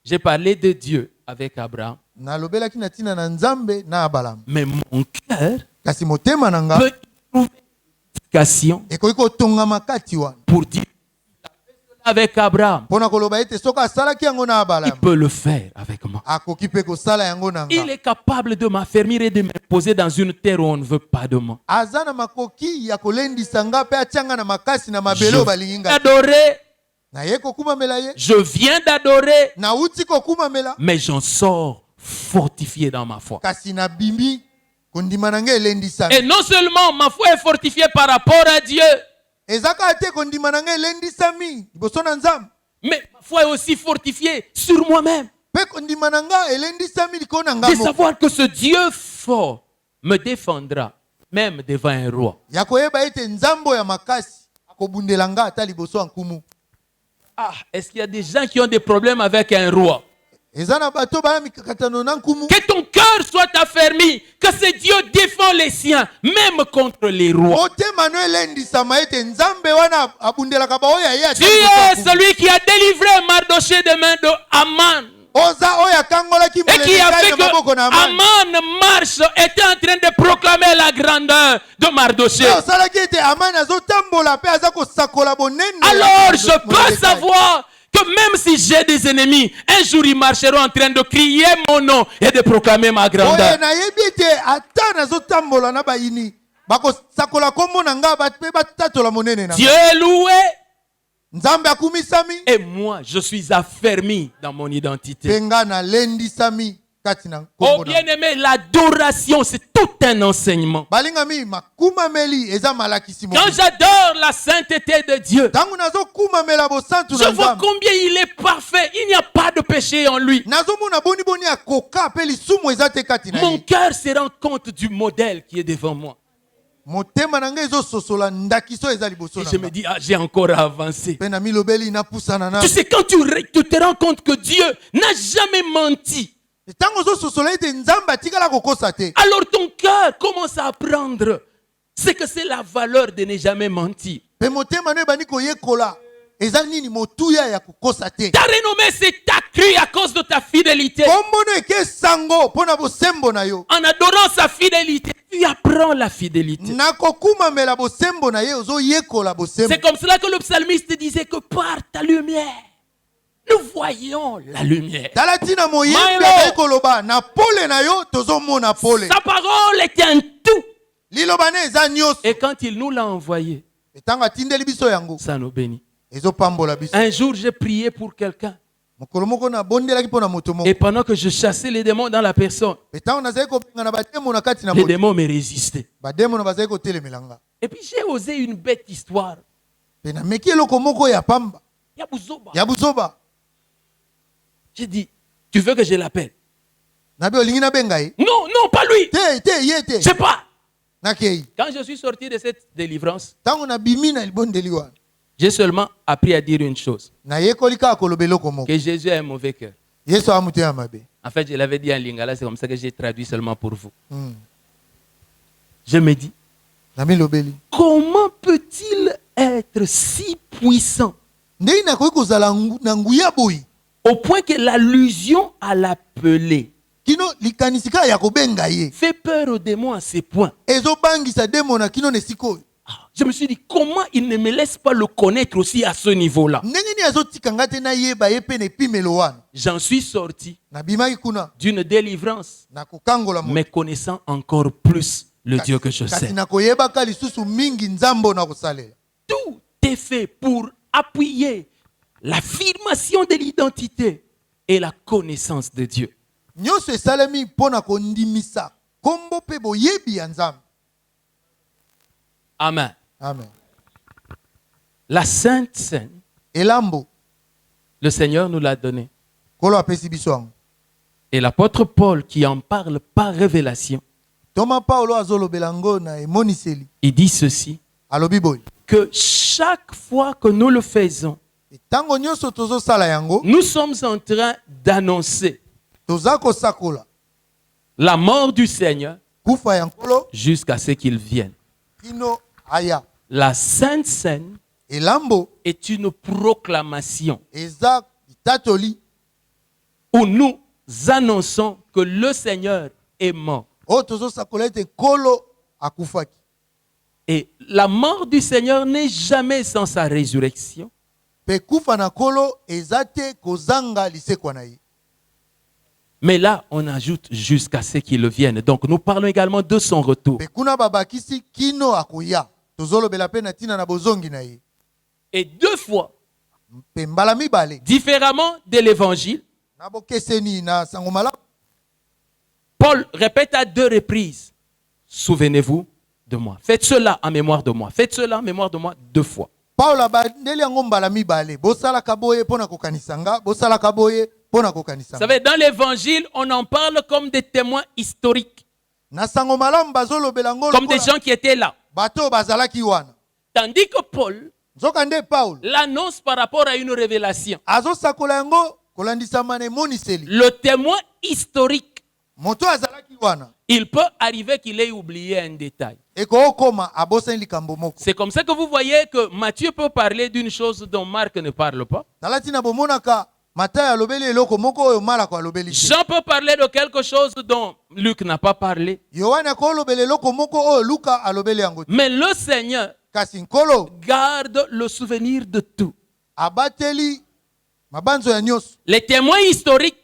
J'ai parlé de Dieu avec Abraham,
Nalobelaki na tina na Nzambe na abalama.
mais mon cœur
Kasi motema na nga
peut trouver une explication
ekoki kotonga makati wana.
pour dire avec Abraham,
Pona koloba ete soka asalaki yango na
il
abalama.
peut le faire avec moi.
Akoki pe kosala yango na
Il
nga.
est capable de m'affermir et de m'imposer dans une terre où on ne veut pas de moi.
Aza na makoki ya kolendisa nga pe atianga na makasi na
Je
mabele oyo balingi
viens
nga.
d'adorer,
Na ye kokumamela ye.
je viens d'adorer,
Na uti kokumamela.
mais j'en sors fortifié dans ma foi.
Kasi na bimbi kondima na nga elendisami.
Et non seulement ma foi est fortifiée par rapport à Dieu,
Ezaka te kondima na nga elendisami liboso na Nzambe.
mais ma foi est aussi fortifiée sur moi-même.
Pe kondima na nga elendisami likolo na nga
De
moko.
savoir que ce Dieu fort me défendra, même devant un roi.
Ya koyeba ete Nzambo ya makasi akobundela nga ata liboso ya nkumu.
Ah, est-ce qu'il y a des gens qui ont des problèmes avec un roi?
Eza na bato bana mikakatano na nkumu.
Que ton cœur soit affermi, que ce Dieu défend les siens, même contre les rois.
Otema no elendisama ete Nzambe wana abundelaka baoyo ya ye ata
Tu
liboso ya
es
nkumu.
celui qui a délivré Mardoché des mains de Haman.
oza oyo akangolaki
et qui a
Moledekai
fait
na
que
maboko na Amani.
Aman marche, était en train de proclamer la grandeur de Mardoché.
Oyo osalaki ete Amani azotambola mpe aza kosakola bonene ya
Alors je peux
Moledekai.
savoir que même si j'ai des ennemis, un jour ils marcheront en train de crier mon nom et de proclamer ma
Oye
grandeur.
nayebi ete ata nazotambola na bayini bakosakola kombo na nga mpe batatola monene na
Dieu
nga.
est loué
Nzambe akumisami
et moi je suis affermi dans mon identité.
mpe nga nalendisami kati na
Oh
kombo na
bien-aimé, l'adoration c'est tout un enseignement.
balingami makumameli eza malakisi
Quand
mobimba.
j'adore la sainteté de Dieu,
Ntango nazokumamela bosantu
je
na
vois
Nzambe
combien il est parfait. Il n'y a pas de péché en lui.
nazomona boniboni akoka mpe lisumu eza te kati na
Mon
ye
cœur se rend compte du modèle qui est devant moi.
motema na ngai ezososola ndakiso eza liboso
Et
na
je me
nga
dis, ah, j'ai encore à avancer.
mpe na milobeli napusana na
Tu sais, quand tu te rends compte que Dieu n'a jamais menti,
ntango ozososola ete nzambe atikala kokosa te
alors ton cœur commence à apprendre ce que c'est la valeur de ne jamais mentir.
mpe motema no ebandi koyekola eza nini motuya ya kokosa te
Ta renommée s'est accrue à cause de ta fidélité.
kombo no eke sango mpo na bosembo na yo
En adorant sa fidélité, tu apprends la fidélité.
na kokumamela bosembo na ye ozoyekola bosembo
C'est comme cela que le psalmiste disait que par ta lumière, nous voyons la lumière.
tala ntina moyembi
Maelo.
azali koloba na pole na yo tozomona pole
Sa parole est un tout.
liloba na eza nyonso
Et quand il nous l'a envoyé,
ntango atindeli biso yango
ça nous bénit.
ezopambola biso
Un jour, j'ai prié pour quelqu'un.
mokolo moko nabondelaki mpo na moto moko
Et pendant que je chassais les démons dans la personne,
mpe ntango nazali kobenga na bademo na kati na
les
moto
démons me résistaient.
bademo na bazali kotelemela nga
Et puis j'ai osé une bête histoire.
mpe nameki eloko moko ya pamba
Ya buzoba.
ya buzoba
J'ai dit, tu veux que je l'appelle?
nabi olingi nabenga ye
Non, non, pas lui.
te ye
Je
te
sais pas.
nakei
Quand je suis sorti de cette délivrance,
ntango nabimi na libondeli wana
j'ai seulement appris à dire une chose,
nayekoli kaka koloba eloko moko
que Jésus a un mauvais cœur.
yesu aza moto ya mabe
En fait, je l'avais dit en lingala, c'est comme ça que j'ai traduit seulement pour vous.
Hmm.
Je me dis,
namilobeli
comment peut-il être si puissant
ndenge nakoki kozala na nguya boyi
au point que l'allusion à l'appeler
kino likanisi kaka ya kobenga ye
fait peur aux démons à ce point?
ezobangisa demo na kino na esika oyo
Je me suis dit, comment il ne me laisse pas le connaître aussi à ce niveau-là?
ndenge nini azotika nga te nayeba ye mpe na epimelo wana
J'en suis sorti
nabimaki kuna
d'une délivrance,
na kokangola moto
mais connaissant encore plus le Dieu que je
kasi
sais.
nakoyebaka lisusu mingi nzambe na kosalela
Tout est fait pour appuyer l'affirmation de l'identité et la connaissance de Dieu.
nyonso esalemi mpo na kondimisa kombo mpe boyebi ya nzambe
Amen.
amen
La Sainte Seine,
elambo
le Seigneur nous l'a donnée.
kolo apesi biso yango
Et l'apôtre Paul qui en parle par révélation,
toma paulo azolobela yango na emoniseli
il dit ceci,
alobi boye
que chaque fois que nous le faisons,
ntango nyonso tozosala yango
nous sommes en train d'annoncer
toza kosakola
la mort du Seigneur
kufa ya nkolo
jusqu'à ce qu'il vienne.
kino aya
La Sainte Seine
elambo
est une proclamation
eza litatoli
où nous annonçons que le Seigneur est mort.
oyo tozosakola ete nkolo akufaki
Et la mort du Seigneur n'est jamais sans sa résurrection.
mpe kufa na nkolo eza te kozanga lisekwa na ye
Mais là, on ajoute jusqu'à ce qu'il vienne. Donc, nous parlons également de son retour.
mpe kuna babakisi kino akoya tozolobela mpe na ntina na bozongi na ye
Et deux fois,
mpe mbala mibale
différemment de l'évangile,
na bokeseni na sango malamu
Paul répète à deux reprises, souvenez-vous de moi. Faites cela en mémoire de moi. Faites cela en mémoire de moi deux fois.
paulo abandeli yango mbala mibale bosalaka boye mpo na kokanisa nga bosalaka boye mpo na kokanisa
Vous
nga
savez, dans l'évangile, on en parle comme des témoins historiques,
na sango malamu bazolobela yango
comme des
lokola
gens qui étaient là.
bato oyo bazalaki wana
Tandis que Paul
nzoka nde paulo
l'annonce par rapport à une révélation.
azosakola yango kolandisama na emoniseli
Le témoin historique,
moto oyo azalaki wana
il peut arriver qu'il ait oublié un détail.
ekookoma abosani likambo moko
C'est comme ça que vous voyez que Matthieu peut parler d'une chose dont Marc ne parle pas.
tala ntina bomonaka Matayi alobeli eloko moko oyo Malako alobeli te.
Jean peut parler de quelque chose dont Luc n'a pas parlé.
Yohane akolobela eloko moko oyo Luka alobeli yango te.
Mais le Seigneur
Kasi Nkolo
garde le souvenir de tout.
abateli mabanzo ya nyonso.
Les témoins historiques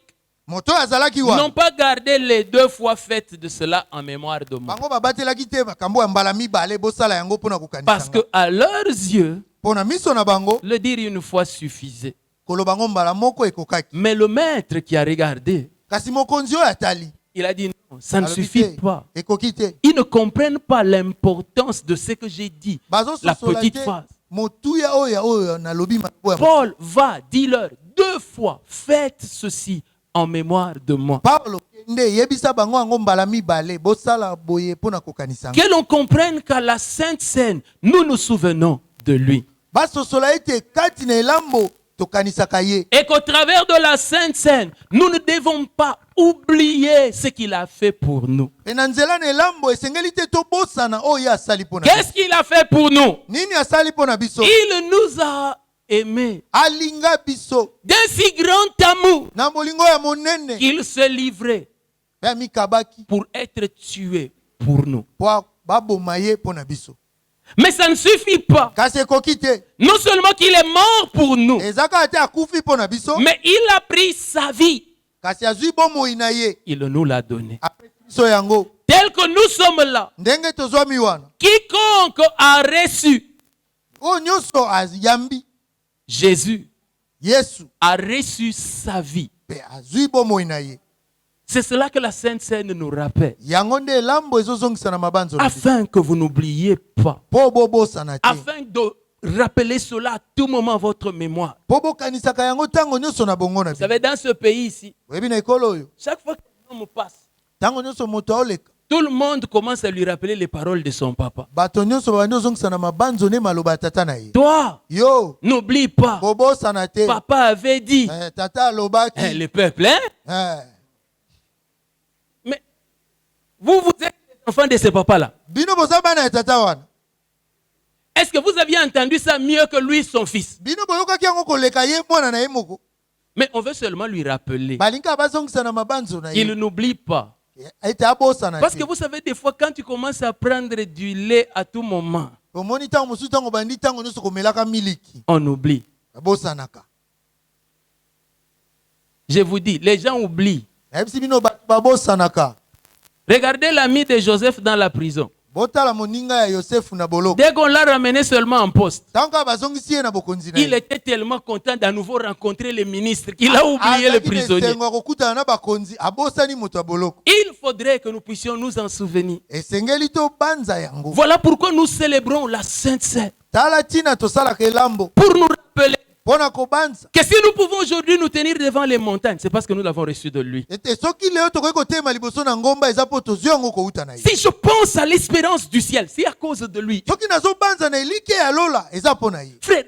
Moto oyo azalaki
n'ont
wana.
pas gardé les 2 fois faites de cela en mémoire de moi.
Bango babatelaki te makambo ya mbala mibale bosala yango mpona kokanisa.
Parce que à leurs yeux,
Mpona miso na bango
le dire une fois suffisait.
koloba ngo mbala moko ekokaki.
Mais le maître qui a regardé,
Kasi mokonzi oyo atali.
il a dit non, ça ne
Alobi
suffit
te,
pas.
ekoki te.
Ils ne comprennent pas l'importance de ce que j'ai dit. La
Bazososola
petite
te
phrase.
motuya oyo nalobi makambo ya
Paul va, dis-leur 2 fois, faites ceci en mémoire de moi.
Paulo kende yebisa bango yango mbala mibale bosala boye mpona kokanisa.
Que l'on comprenne qu'à la Sainte Seine, nous nous souvenons de lui.
Basosola ete kati na elambo tokanisaka ye.
Et qu'au travers de la Sainte Seine, nous ne devons pas oublier ce qu'il a fait pour nous.
Pe na nzela na elambo esengeli te tobosana oyo ye asali mpona.
Qu'est-ce qu'il a fait pour nous?
Nini asali mpona biso?
Il nous a aimés
Alinga biso
d'un si grand amour
na molingo ya monene
qu'il se livrait
pe amikabaki
pour être tué pour nous.
po baboma ye mpona biso.
Mais ça ne suffit pas.
Kasi ekoki te.
Non seulement qu'il est mort pour nous,
Ezaka ate akufi mpona biso.
mais il a pris sa vie.
Kasi azwi bomoi na ye.
Il nous l'a donné.
Apesi biso yango.
Tel que nous sommes là,
Ndenge tozwami wana.
quiconque a reçu
Oyo nyonso ayambi
Jésus
Yesu
a reçu sa vie.
pe azwi bomoi na ye.
C'est cela que la Sainte Seine nous rappelle.
Yango nde elambo ezozongisa na mabanzo na biso.
Afin que vous n'oubliez pas.
Po bobosana te.
Afin de rappeler cela à tout moment à votre mémoire.
Po bokanisaka yango ntango nyonso na bongo na
Vous
biso.
savez, dans ce pays ici,
Oyebi na ekolo oyo
chaque fois qu'un homme passe,
ntango nyonso moto aoleka
tout le monde commence à lui rappeler les paroles de son papa.
bato nyonso babandi ozongisa na mabanzo nde maloba ya tata na ye.
Toi,
Yo
n'oublie pas,
kobosana te.
papa avait dit,
Tata alobaki.
le peuple, hein? Mais vous êtes les enfants de ce papa-là.
Bino boza bana ya tata wana.
Est-ce que vous aviez entendu ça mieux que lui, son fils?
Bino boyokaki yango koleka ye mwana na ye moko.
Mais on veut seulement lui rappeler
Balinga bazongisa na mabanzo na
qu'il
ye.
n'oublie pas.
Ete abosana
Parce
te.
que vous savez, des fois, quand tu commences à prendre du lait à tout moment,
Omoni ntango mosusu ntango bandi ntango nyonso komelaka miliki.
on oublie.
Abosanaka.
Je vous dis, les gens oublient.
Nayebisi bino bato babosanaka.
Regardez l'ami de Joseph dans la prison.
Botala moninga ya Yosefu na boloko.
Dès qu'on l'a ramené seulement en poste,
Tanka bazongisi ye na bokonzi na
il
ye.
était tellement content d'à nouveau rencontrer les ministres qu'il a oublié les prisonniers.
Esengo kokutana na bakonzi abosani moto ya boloko.
Il faudrait que nous puissions nous en souvenir.
Esengeli to banza yango.
Voilà pourquoi nous célébrons la Sainte Seine.
Tala tina tosalaka elambo.
Pour nous rappeler
Pona kobanza.
que si nous pouvons aujourd'hui nous tenir devant les montagnes, c'est parce que nous l'avons reçu de lui.
Ete soki leo tokoki kotema liboso na ngomba eza po tozwi yango kouta na ye.
Si je pense à l'espérance du ciel, c'est à cause de lui.
Soki nazobanza na elike ya lola eza po na ye.
Frère,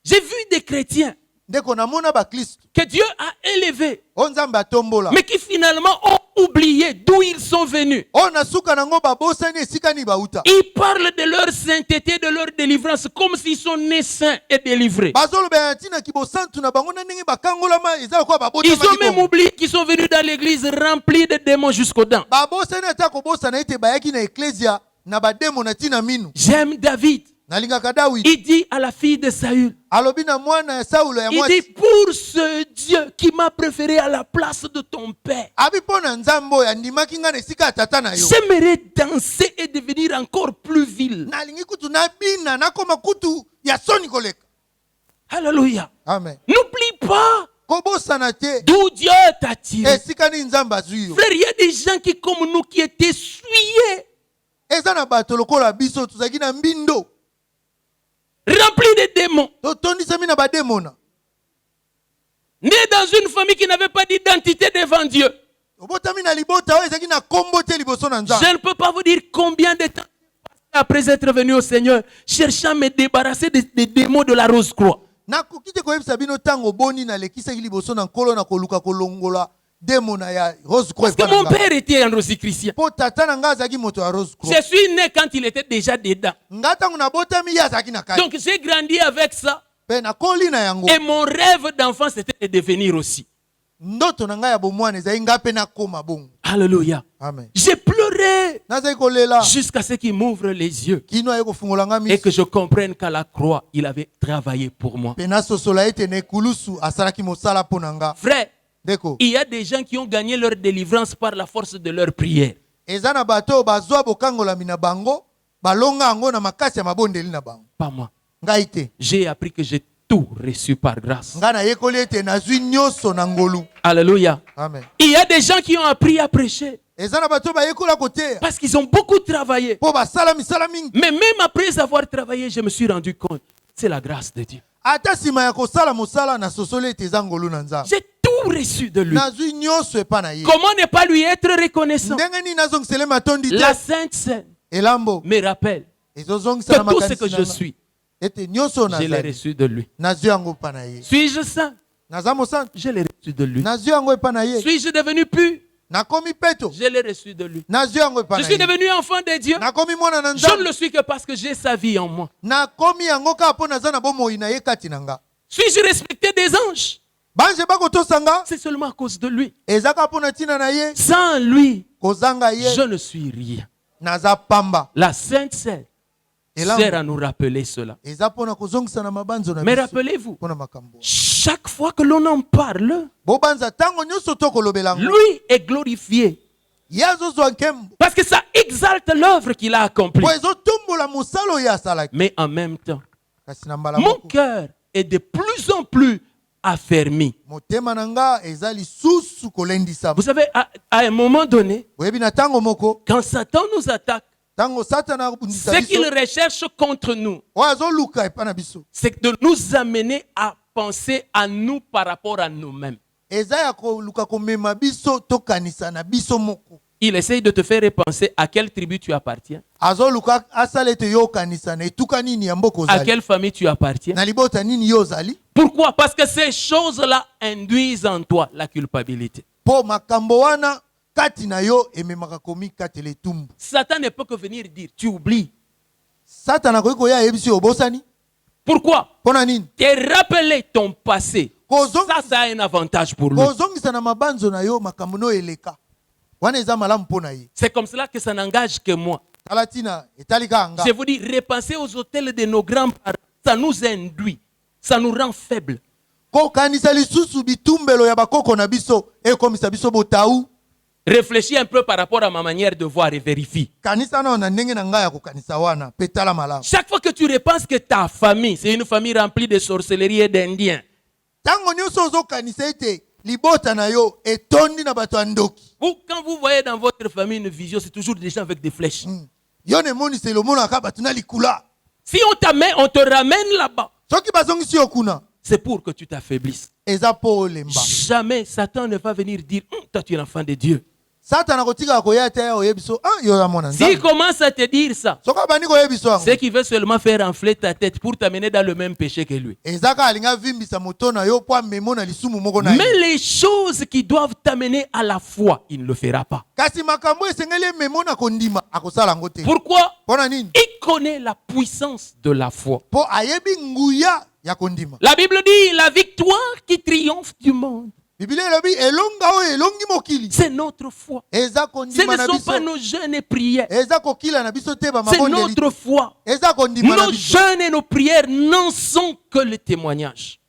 j'ai vu des chrétiens
Ndeko namona bakristo.
que Dieu a élevés,
O nzambe atombola.
mais qui finalement ont oublié d'où ils sont venus.
O na suka nango babosani esika ni bauta.
Ils parlent de leur sainteté, de leur délivrance, comme s'ils sont nés saints et délivrés.
Bazoloba ya ntina kibosantu na bango na ndenge bakangolama eza kwa babota
Ils ont même oublié qu'ils sont venus dans l'église remplis de démons jusqu'aux dents.
babosani ata kobosana ete bayaki na eklesia na bademo na ntina minu.
J'aime David.
Nalingaka Dawidi.
Il dit à la fille de Saül,
Alobi na mwana ya Saulo ya
il dit,
mwasi.
pour ce Dieu qui m'a préféré à la place de ton père,
Abi pona nzambe oyo andimaki nga na esika ya tata na yo.
j'aimerais danser et devenir encore plus vil.
Nalingi kutu nabina nakoma kutu ya soni koleka.
Alléluia.
Amen.
N'oublie pas
Kobosana te.
d'où Dieu t'a tiré.
Esika ni nzambe azwi yo.
Frère, il y a des gens qui, comme nous, qui étaient souillés,
Eza na bato lokola biso tozaki na mbindo.
remplis de démons,
Totondisami na bademona.
nés dans une famille qui n'avait pas d'identité devant Dieu.
Obotami na libota oyo ezaki na kombo te liboso na nzambe.
Je ne peux pas vous dire combien de temps après être venu au Seigneur, cherchant à me débarrasser des démons de la rose croix.
Nakoki te koyebisa bino ntango boni nalekisaki liboso na nkolo na koluka kolongola demo na ya Rose Croix.
Parce que mon père était un rosichristien.
Po tata na nga azalaki moto ya Rose Croix.
Je suis né quand il était déjà dedans.
Nga ntango nabotami ye azalaki na kati.
Donc j'ai grandi avec ça.
Pe nakoli na yango.
Et mon rêve d'enfant, c'était de devenir aussi.
Ndoto na ngai ya bomwana ezali ngai mpe nakoma bongo.
Alléluia.
Amen.
J'ai pleuré
Nazali kolela
jusqu'à ce qu'il m'ouvre les yeux
kino aye kofungola nga
et
miso.
que je comprenne qu'à la croix, il avait travaillé pour moi.
Pe nasosola ete na ekulusu asalaki mosala mpo na nga.
Frère,
Ndeko.
il y a des gens qui ont gagné leur délivrance par la force de leur prière.
Eza na bato oyo bazwa bokangolami na bango balonga yango na makasi ya mabondeli na bango.
Pas moi.
Ngai te.
J'ai appris que j'ai tout reçu par grâce.
Nga na yekoli ete nazwi nyonso na ngolu.
Alléluia.
Amen.
Il y a des gens qui ont appris à prêcher
Eza na bato bayekola koteya
parce qu'ils ont beaucoup travaillé.
mpo basala misala mingi.
Mais même après avoir travaillé, je me suis rendu compte, c'est la grâce de Dieu.
Ata nsima ya kosala mosala nasosoli ete eza ngolu na Nzambe.
J'ai tout reçu de lui.
Nazwi nyonso epa na ye.
Comment ne pas lui être reconnaissant?
Ndenge nini nazongisele matondi
La
te.
Sainte Seine
Elambo
me rappelle
ezozongisa
que
na
tout ce
makanisi
que
na
je
nga.
suis,
Ete nyonso
je l'ai
nazali
reçu de lui.
nazwi yango epa na ye.
Suis-je saint?
Naza mosantu
Je l'ai reçu de lui.
nazwi yango epa na ye.
Suis-je devenu pur?
Nakomi peto
Je l'ai reçu de lui.
nazwi yango epa
Je
na
suis
ye.
devenu enfant de Dieu.
Nakomi mwana na
Je ne
Nzambe.
le suis que parce que j'ai sa vie en moi.
Nakomi yango kaka mpo naza na bomoi na ye kati na nga.
Suis-je respecté des anges?
Banze bakotosa nga
C'est seulement à cause de lui.
eza kaka mpo na ntina na ye.
Sans lui,
Kozanga ye
je ne suis rien.
naza pamba.
La Sainte Seine
Elambo
sert à nous rappeler cela.
eza mpo na kozongisa na mabanzo na
Mais
biso
rappelez-vous,
mpo na makambo.
chaque fois que l'on en parle,
Bobanza ntango nyonso tokolobela yango
lui est glorifié.
ye azozwa nkembo
Parce que ça exalte l'œuvre qu'il a accomplie.
po ezotombola mosala oyo asalaki.
Mais en même temps,
Kasi na mbala
mon
moko
cœur est de plus en plus affermi.
motema na nga eza lisusu kolendisama.
Vous savez, à un moment donné,
oyebi na ntango moko
quand Satan nous attaque,
ntango satana abundisa
ce qu'il
biso
recherche contre nous,
oyo azoluka epa na biso
c'est de nous amener à penser à nous par rapport à nous-mêmes.
eza ya koluka komema biso tokanisa na biso moko.
Il essaye de te faire repenser à quelle tribu tu appartiens,
azoluka asala ete yo okanisa na etuka nini ya mboka
à
ozali
quelle famille tu appartiens.
na libota nini yo ozali.
Pourquoi? Parce que ces choses-là induisent en toi la culpabilité.
Mpo makambo wana kati na yo ememaka komi katela etumbu.
Satan ne peut que venir dire, tu oublies.
Satana akoki koya ayebisi yo obosani.
Pourquoi?
Mpo na nini?
Te rappeler ton passé. Ça a un avantage pour lui.
kozongisa na mabanzo na yo makambo no eleka wana eza malamu mpo na ye.
C'est comme cela que ça n'engage que moi.
tala ntina etali kaka nga.
Je vous dis, repenser aux hôtels de nos grands-parents, ça nous induit, ça nous rend faibles.
kokanisa lisusu bitumbelo ya bakoko na biso ekomisa biso botau.
Réfléchis un peu par rapport à ma manière de voir et vérifie.
kanisa nao na ndenge na ngai ya kokanisa wana mpe tala malamu.
Chaque fois que tu repenses que ta famille, c'est une famille remplie de sorcellerie et d'indiens,
ntango nyonso ozokanisa ete libota na yo etondi na bato ya ndoki.
quand vous voyez dans votre famille une vision, c'est toujours des gens avec des flèches.
yo nemoniseli omonaka bato na likula.
Si on te ramène là-bas,
soki bazongisi yo kuna
c'est pour que tu t'affaiblisses.
eza mpo olemba.
Jamais Satan ne va venir dire, toi tu es l'enfant de Dieu.
satana kotika koya te oyebiso yo ya mona
S'il
nzambe.
commence à te dire ça,
soki abandi koyebiso yango
c'est qu'il veut seulement faire enfler ta tête pour t'amener dans le même péché que lui.
eza kaka alingi avimbisa moto na yo mpo amemo na lisumu moko na ye.
Mais les choses qui doivent t'amener à la foi, il ne le fera pas.
kasi makambo esengeli ememo na kondima akosala yango te.
Pourquoi?
mpo na nini?
Il connaît la puissance de la foi.
mpo ayebi nguya ya kondima.
La Bible dit la victoire qui triomphe du monde,
biblia elobi elonga oyo elongi mokili
c'est notre foi.
eza
Ce
kondima
ne
na
sont
biso.
pas nos jeûnes et prières,
eza kokila na biso te
c'est
bamabondeli
notre foi.
eza kondima na
Nos
biso.
jeûnes et nos prières n'en sont que le témoignage.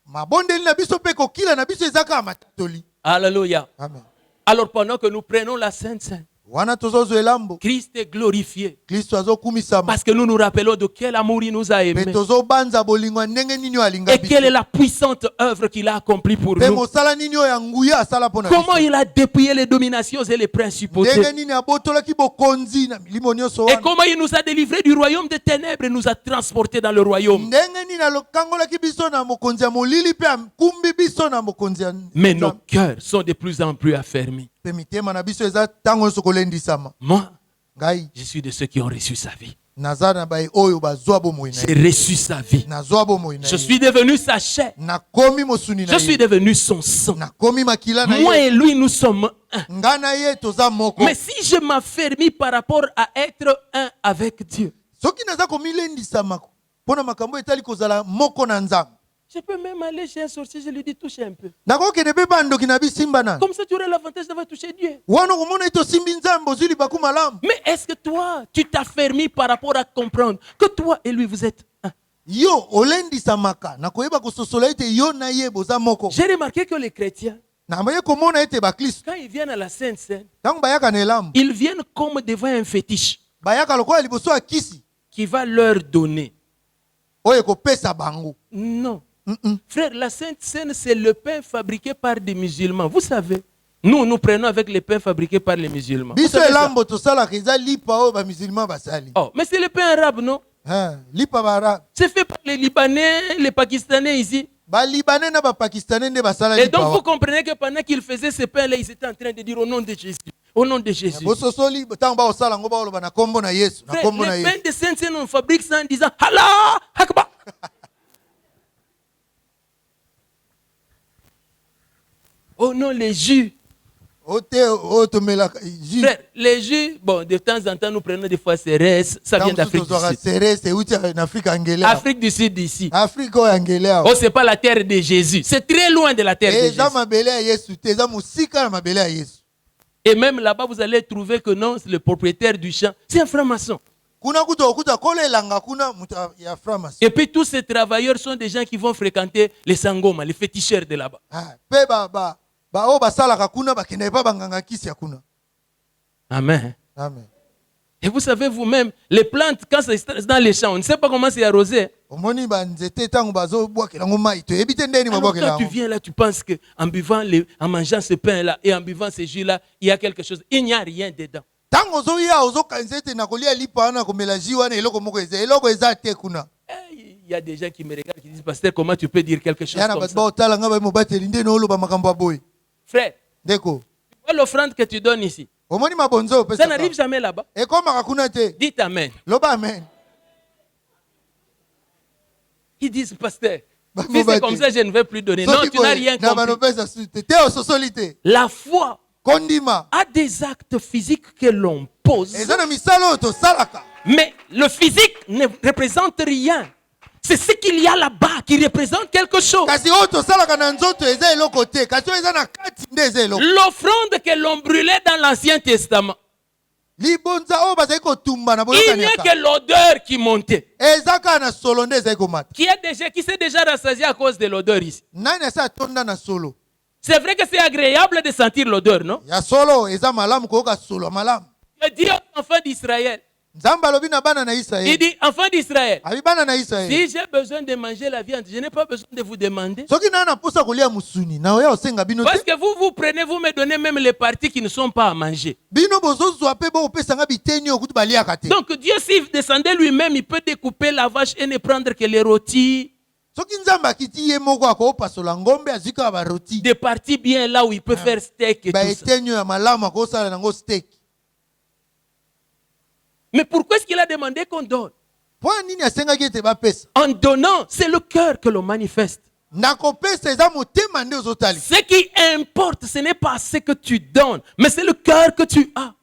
mabondeli na biso mpe kokila na biso eza kaka matatoli.
Alléluia.
amen.
Alors pendant que nous prenons la Sainte Seine,
wana tozozwa elambo
Christ est glorifié
kristo azokumisama
parce que nous nous rappelons de quel amour il nous a
mpe
aimés
tozobanza bolingo ya ndenge nini oyo alinga
et quelle est
biso
la puissante œuvre qu'il a accomplie pour
mpe
nous.
mosala nini oyo ya nguya asala mpo na
Comment
biso.
il a dépouillé les dominations et les principautés.
ndenge nini abotolaki bokonzi na milimo nyonso
Et
wana.
comment il nous a délivrés du royaume des ténèbres et nous a transportés dans le royaume.
ndenge nini alokangolaki biso na mokonzi ya molili mpe akumbi biso na mokonzi ya
Mais nos cœurs sont de plus en plus affermis.
mpe mitema na biso eza ntango nyonso kolendisama.
Moi,
ngai
je suis de ceux qui ont reçu sa vie.
naza na baye oyo bazwa bomoi na
J'ai
ye.
reçu sa vie.
nazwa bomoi na
Je
ye.
suis devenu sa chair.
nakomi mosuni na
Je suis
ye.
devenu son sang.
nakomi makila na
Moi
ye.
et lui, nous sommes un.
nga na ye toza moko.
Mais si je m'affermis par rapport à être un avec Dieu,
soki naza komilendisama mpona makambo etali kozala moko na nzambe.
Je peux même aller chez un sorcier, je lui dis touche un peu.
Nakokende mpe bandoki na bisimba na.
Comme ça, tu auras l'avantage d'avoir touché Dieu.
Wana komona ete osimbi nzambe ozwi libaku malamu.
Mais est-ce que toi, tu t'affermis par rapport à comprendre que toi et lui, vous êtes un?
Yo olendisamaka na koyeba kososola ete yo na ye boza moko.
J'ai remarqué que les chrétiens,
Na maye komona ete bakristo
quand ils viennent à la Sainte Seine,
ntango bayaka na elamu
ils viennent comme devant un fétiche
bayaka lokola liboso ya kisi
qui va leur donner.
oyo ekopesa bango.
Non. Frère, la Sainte Seine, c'est le pain fabriqué par des musulmans. Vous savez, nous prenons avec les pains fabriqués par les musulmans. Vous
Biso
savez ça?
elambo tosalaka eza lipa oyo bamusulman basali.
Oh, mais c'est le pain arabe, non?
Lipa bara
C'est fait par les Libanais, les Pakistanais ici.
balibanais na bapakistanais nde basala
Et
lipa
donc vous
wa.
comprenez que pendant qu'ils faisaient ce pain-là, ils étaient en train de dire au nom de Jésus. Au nom de Jésus.
bososoli ntango baosala yango baoloba na kombo na Yesu na
Frère,
kombo na
les pains
Yesu.
de Sainte-Seine, on fabrique ça en disant Allah Akbar. Oh non, les jus.
Ote oyo tomelaka jus.
Frère, les jus, bon, de temps en temps, nous prenons des fois CRS. Ça vient
Ntango
d'Afrique du
tozwaka
Sud.
serese euti na Afrika ngele.
Afrique du Sud ici.
Afrika oyo ngele awa.
Oh, c'est pas la terre de Jésus. C'est très loin de la terre de
Eza
Jésus.
mabele ya Yesu te eza mosika na mabele ya Yesu.
Et même là-bas, vous allez trouver que non, c'est le propriétaire du champ. C'est un franc-maçon.
Kuna kuta okuta kola elanga kuna mutu ya framaso.
Et puis tous ces travailleurs sont des gens qui vont fréquenter les sangoma, les féticheurs de là-bas.
Pe ba oyo basalaka kuna bakenda epa banganga kisi ya kuna.
Amen.
Amen.
Et vous savez vous-même, les plantes, quand c'est dans les champs, on ne sait pas comment c'est arrosé.
Omoni banzete tango bazobwakela ngo mai toyebi te ndeni
Alors
babwakela
quand tu
yango.
viens là, tu penses qu'en buvant, en mangeant ce pain-là et en buvant ce jus-là, il y a quelque chose. Il n'y a rien dedans.
Tango ozoya ozokanisa ete na kolia lipa wana komela ji wana eloko moko eza eloko eza te kuna.
Il y a des gens qui me regardent qui disent, pasteur, comment tu peux dire quelque chose
Yana
comme
bato
ça?
baotala nga bamobateli ndeni oloba makambo ya boye.
Frère,
Ndeko.
tu vois l'offrande que tu donnes ici.
Omoni mabonzo
Ça
opesa.
n'arrive jamais là-bas.
Ekomaka kuna te.
Dites Amen.
Loba amen.
Ils disent, pasteur,
Bah,
si c'est
bah,
comme
tu-
ça, je ne veux plus donner. Non,
Soki
tu n'as
boye,
rien
na
compris.
banopesa sute te ososolite.
La foi
Kondima.
a des actes physiques que l'on pose,
Eza na misala oyo tosalaka.
mais le physique ne représente rien. C'est ce qu'il y a là-bas qui représente quelque chose.
Kasi oyo tosalaka na nzoto eza eloko te. Kasi oyo eza na kati nde eza eloko.
L'offrande que l'on brûlait dans l'Ancien Testament,
Libonza oyo bazali kotumba na
il n'y a
boyokani ya
que
kala.
l'odeur qui montait.
Eza kaka na solo nde ezali komata.
Qui s'est déjà rassasié à cause de l'odeur ici?
Nani asa atonda na solo?
C'est vrai que c'est agréable de sentir l'odeur, non?
Ya solo eza malamu koyoka solo ya malamu.
Dieu dit aux enfants d'Israël,
Nzambe alobi na bana na
il
Israeli.
dit, enfants d'Israël,
Abi bana na Israeli.
si j'ai besoin de manger la viande, je n'ai pas besoin de vous demander.
Soki nani naposa kolia musuni na oya osenga bino
Parce
te.
que vous prenez, vous me donnez même les parties qui ne sont pas à manger.
Bino bozozwa pe bopesanga biteni oyo kuti baliaka te.
Donc Dieu, s'il descendait lui-même, il peut découper la vache et ne prendre que les rôtis,
Soki Nzambe akiti ye moko akopasola ngombe azwi kaka baroti.
des parties bien là où il peut faire steak et tout ça.
Baeteni oyo ya malamu akosala nango steak.
Mais pourquoi est-ce qu'il a demandé qu'on donne?
Mpo nini asengaki ete bapesa?
En donnant, c'est le cœur que l'on manifeste.
Na kopesa eza motema nde ozotali.
Ce qui importe, ce n'est pas ce que tu donnes, mais c'est le cœur que tu as.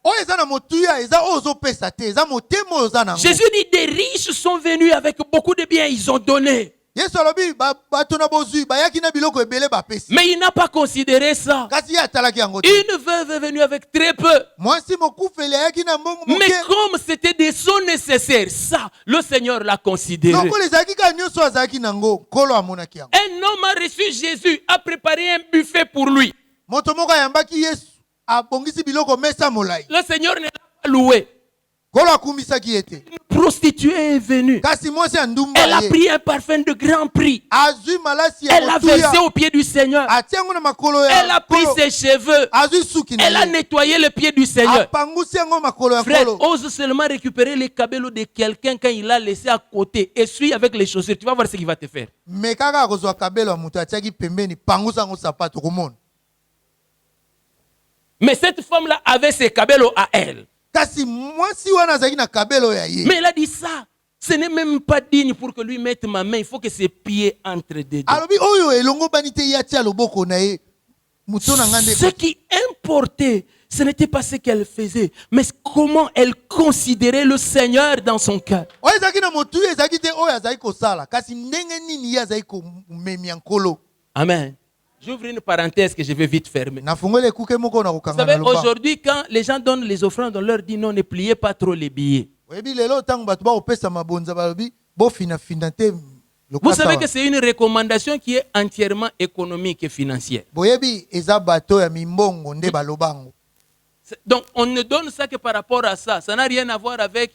Oyo eza na motuya eza oyo ozopesa te eza motema oyo oza nango.
Jésus dit, des riches sont venus avec beaucoup de biens, ils ont donné.
Yesu alobi bato na bozwi bayaki na biloko ebele bapesi.
Mais il n'a pas considéré ça.
Kasi ye atalaki yango te.
Une veuve est venue avec très peu.
Mwasi mokufeli ayaki na mbongo
Mais
moke.
comme c'était des sons nécessaires, ça, le Seigneur l'a considéré.
Lokola ezalaki kaka nyonso azalaki nango nkolo amonaki yango.
Un homme a reçu Jésus, a préparé un buffet pour lui.
Moto moko ayambaki Yesu abongisi biloko mesa molai.
Le Seigneur ne l'a pas loué.
Nkolo akumisaki ye te.
Une prostituée est venue.
Kasi mwasi ya ndumba
Elle a
ye
pris un parfum de grand prix.
azwi malasi ya
Elle l'a versé
motuya
aux pieds du Seigneur.
atia yango na makolo
Elle
ya
a pris
nkolo.
ses cheveux.
Azwi suki na
Elle a
ye
nettoyé les pieds du Seigneur.
apangusi yango makolo ya
Frère,
nkolo.
ose seulement récupérer les cabelos de quelqu'un quand il l'a laissé à côté. Essuie avec les chaussures. Tu vas voir ce qu'il va te faire.
Me kaka akozwa kabelo ya moto atiaki pembeni pangusa yango sapato komona.
Mais cette femme-là avait ses cabelos à elle.
Kasi mwasi wana azalaki na kabelo ya ye.
Mais elle a dit ça. Ce n'est même pas digne pour que lui mette ma main. Il faut que ses pieds entrent dedans.
Alobi oyo elongo bani te ye atia loboko na ye. Moto na nga nde
Ce qui importait, ce n'était pas ce qu'elle faisait, mais comment elle considérait le Seigneur dans son cœur.
oyo ezalaki na motu ezalaki te oyo azalaki kosala kasi ndenge nini ye azalaki komemia nkolo.
Amen. J'ouvre une parenthèse que je vais vite fermer.
nafungoli ekuke moko na
Vous
kokanga na
savez,
loba.
aujourd'hui, quand les gens donnent les offrandes, on leur dit non, ne pliez pas trop les billets.
oyebi lelo ntango bato bakopesa mabonza balobi bofinafina te
Vous savez
lokata
que c'est une recommandation qui est entièrement économique et financière.
boyebi eza bato ya mimbongo nde balobango.
Donc, on ne donne ça que par rapport à ça. Ça n'a rien à voir avec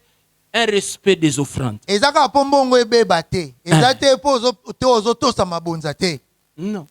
un respect des offrandes.
eza kaka mpo mbongo ebeba te eza te mpo te ozotosa mabonza te.
Non.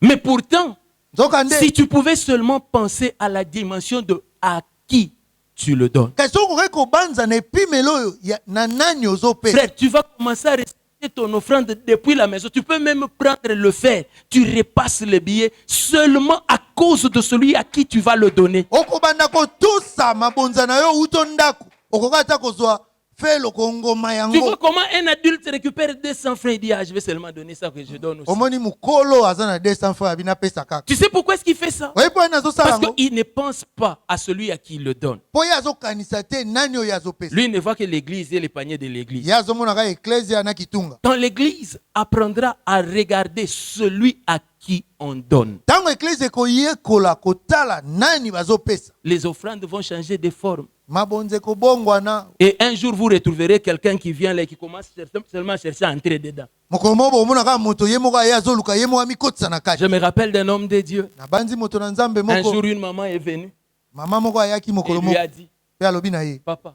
Mais pourtant,
nzoka nde
si tu pouvais seulement penser à la dimension de à qui tu le donnes.
kasi soki okoki kobanza na epimelo oyo na nani ozopesa.
Frère, tu vas commencer à respecter ton offrande depuis la maison. Tu peux même prendre le fer. Tu repasses le billet seulement à cause de celui à qui tu vas le donner.
okobanda kotosa mabonza na yo uto ndako okoki ata kozwa felo kongoma
Tu vois
yango.
comment un adulte récupère 200 francs et dit, ah, je vais seulement donner ça que je donne aussi.
omoni mokolo aza na 200 francs abi napesa kaka.
Tu sais pourquoi est-ce qu'il fait ça?
oyebi po ye nazosala
Parce
yango
qu'il ne pense pas à celui à qui il le donne.
mpo ye azokanisa te nani oyo azopesa.
Lui il ne voit que l'église et les paniers de l'église.
ye azomonaka eklezia na kitunga.
Quand l'église apprendra à regarder celui à qui on donne,
ntango eklezia ekoyekola kotala nani bazopesa
les offrandes vont changer de forme.
mabonza ekobongwana.
Et un jour, vous retrouverez quelqu'un qui vient là et qui commence seulement à chercher à entrer dedans.
mokolo moko bomonaka moto ye moko aye azoluka ye moko amikotisa na kati.
Je me rappelle d'un homme de Dieu.
nabandi moto na nzambe
Un
moko
jour, une maman est venue
mama moko ayaki
et
mokolo
lui
moko
a dit,
mpe alobi na ye
papa,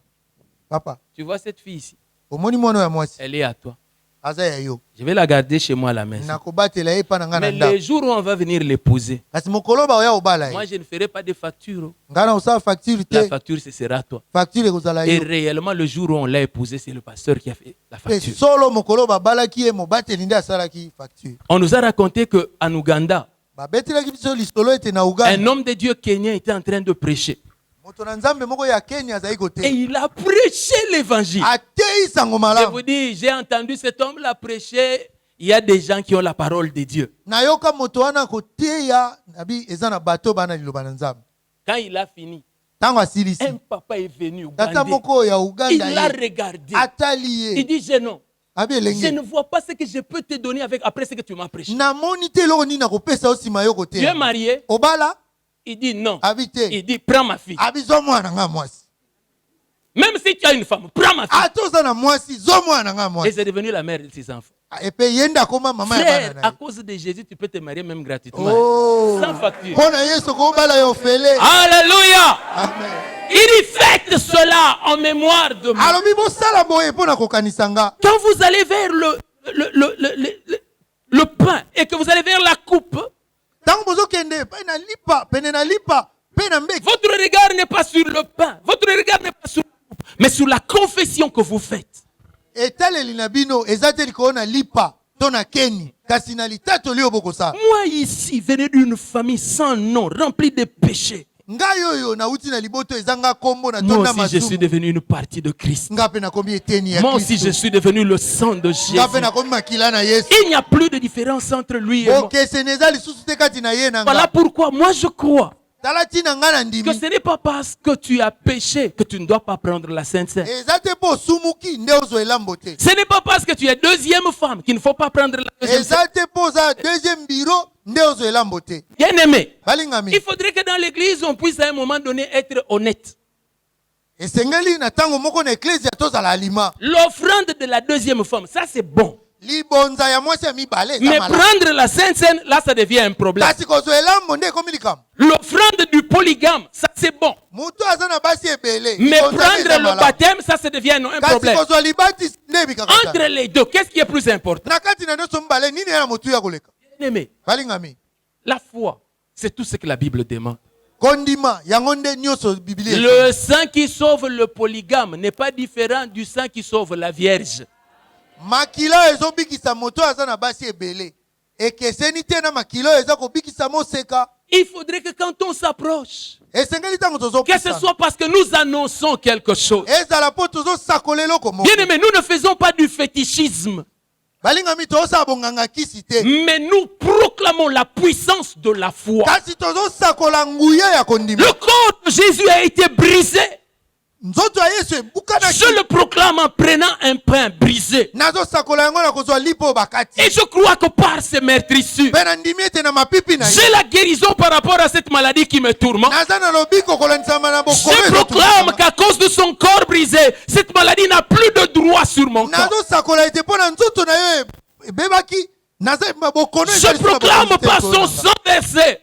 papa
tu vois cette fille ici,
omoni mwana oyo ya mwasi
elle est à toi.
aza ya yo
Je vais la garder chez moi à la maison.
nakobatela ye epa na ngai na
Mais
ndako
les jours où on va venir l'épouser,
kasi mokolo baoya kobala
moi
ye
je ne ferai pas de facture.
ngai na kosala facture
La
te
facture, ce sera toi.
facture ekozala
Et
yo
réellement, le jour où on l'a épousé, c'est le pasteur qui a fait la
mpe
facture.
solo mokolo babalaki ye mobateli nde asalaki facture.
On nous a raconté qu'en Ouganda,
babetelaki biso lisolo ete na
un
uganda
homme de Dieu kenyan était en train de prêcher.
moto na nzambe moko ya kenya azali
Et
kote
il a prêché l'évangile.
atei sango
Je
malamu.
vous dis, j'ai entendu cet homme l'a prêché. Il y a des gens qui ont la parole de Dieu.
nayoka moto wana koteya nabi eza na bato bana liloba na nzambe.
Quand il a fini,
ntango asilisi
un papa est venu
tata
ougandais.
moko oyo ya
Il
uganda
l'a
ye
regardé.
atali
Il
ye
dit, Génon,
abi
je
elenge
ne vois pas ce que je peux te donner avec, après ce que tu m'as prêché.
namoni te eloko nini nakopesa yo nsima yo
Tu es
koteya
marié?
obala
Il dit non.
abi te
Il dit, prends ma fille.
abi zwa mwana nga mwasi
Même si tu as une femme, prends ma fille.
ata oza na mwasi zwa mwana nga
Et
mwasi
c'est devenu la mère de ses enfants.
epe ye nde akoma mama ya
Frère,
bana
à
na ye.
cause de Jésus, tu peux te marier même gratuitement.
Oh.
Sans facture.
mpo na yesu okobala yo ofele.
Alléluia.
amen
Il dit, faites cela en mémoire de moi.
alobi bosala boye mpo na kokanisa nga.
Quand vous allez vers le pain et que vous allez vers la coupe,
ntango bozokende epai na lipa pene na lipa mpe na mbeki
votre regard n'est pas sur le pain, votre regard n'est pas sur la coupe, mais sur la confession que vous faites.
etaleli na bino eza te likolo na lipa to na keni kasi na litatoli oyo bokosala.
Moi ici, venu d'une famille sans nom, remplie de péchés,
ngai oyo nauti na liboto ezanga kombo na
moi
tonda
aussi je suis
masumu
devenu une partie de Christ.
nga mpe nakomi eteni ya
Moi aussi je
kristo
suis devenu le sang de Jésus.
nga mpe nakomi makila na yesu.
Il n'y a plus de différence entre lui et moi.
bokeseni eza lisusu te kati na ye na
Voilà
nga.
pourquoi moi je crois
tala ntina nga na
que
ndimi
ce n'est pas parce que tu as péché que tu ne dois pas prendre la Sainte Seine.
eza te mpo osumuki nde ozwa elambo te.
Ce n'est pas parce que tu es deuxième femme qu'il ne faut pas prendre la deuxième femme.
eza te mpo oza deuxième biro nde ozwa elambo te.
Bien aimé,
balingami
il faudrait que dans l'église on puisse à un moment donné être honnête.
esengeli na ntango moko na eklezia tozala alima.
L'offrande de la deuxième femme, ça c'est bon.
libonza ya mwasi ya mibale eza
Mais
malamu.
prendre la Sainte Seine, là ça devient un problème.
kasi kozwa elambo nde ekomi likambo.
L'offrande du polygame, ça c'est bon.
moto aza na basi ebele
Mais
libonza mpe eza
prendre le
malamu.
baptême, ça ça devient un
kasi
problème.
kozwa libatisi nde ebikaka
Entre les deux, qu'est-ce qui est plus important?
na kati na nyonso mibale nini ya na motu ya koleka.
Bien aimé,
balingami
la foi, c'est tout ce que la Bible demande.
kondima yango nde nyonso biblia
Le sang qui sauve le polygame n'est pas différent du sang qui sauve la Vierge.
makila oyo ezobikisa moto aza na basi ebele ekeseni te na makila oyo eza kobikisa moseka.
Il faudrait que quand on s'approche,
esengeli ntango
que ce
tozopesa
soit parce que nous annonçons quelque chose.
ezala mpo tozosakola eloko moko.
Bien aimé, nous ne faisons pas du fétichisme.
balingami tozosala bonganga kisi te,
mais nous proclamons la puissance de la foi.
kasi tozosakola nguya ya kondima.
Le corps de Jésus a été brisé.
Nzoto ya Yesu ebukanaki.
Je le proclame en prenant un pain brisé.
Nazosakola yango na kozwa lipo bakati.
Et je crois que par ces meurtrissures,
Pe na ndimi ete na mapipi na ye.
j'ai la guérison par rapport à cette maladie qui me tourmente.
Naza na lobiko kolanisama na bokome.
Je proclame qu'à cause de son corps brisé, cette maladie n'a plus de droit sur mon corps.
Nazosakola ete pona nzoto na yo ebebaki. Naza bokone.
Je proclame par son sang versé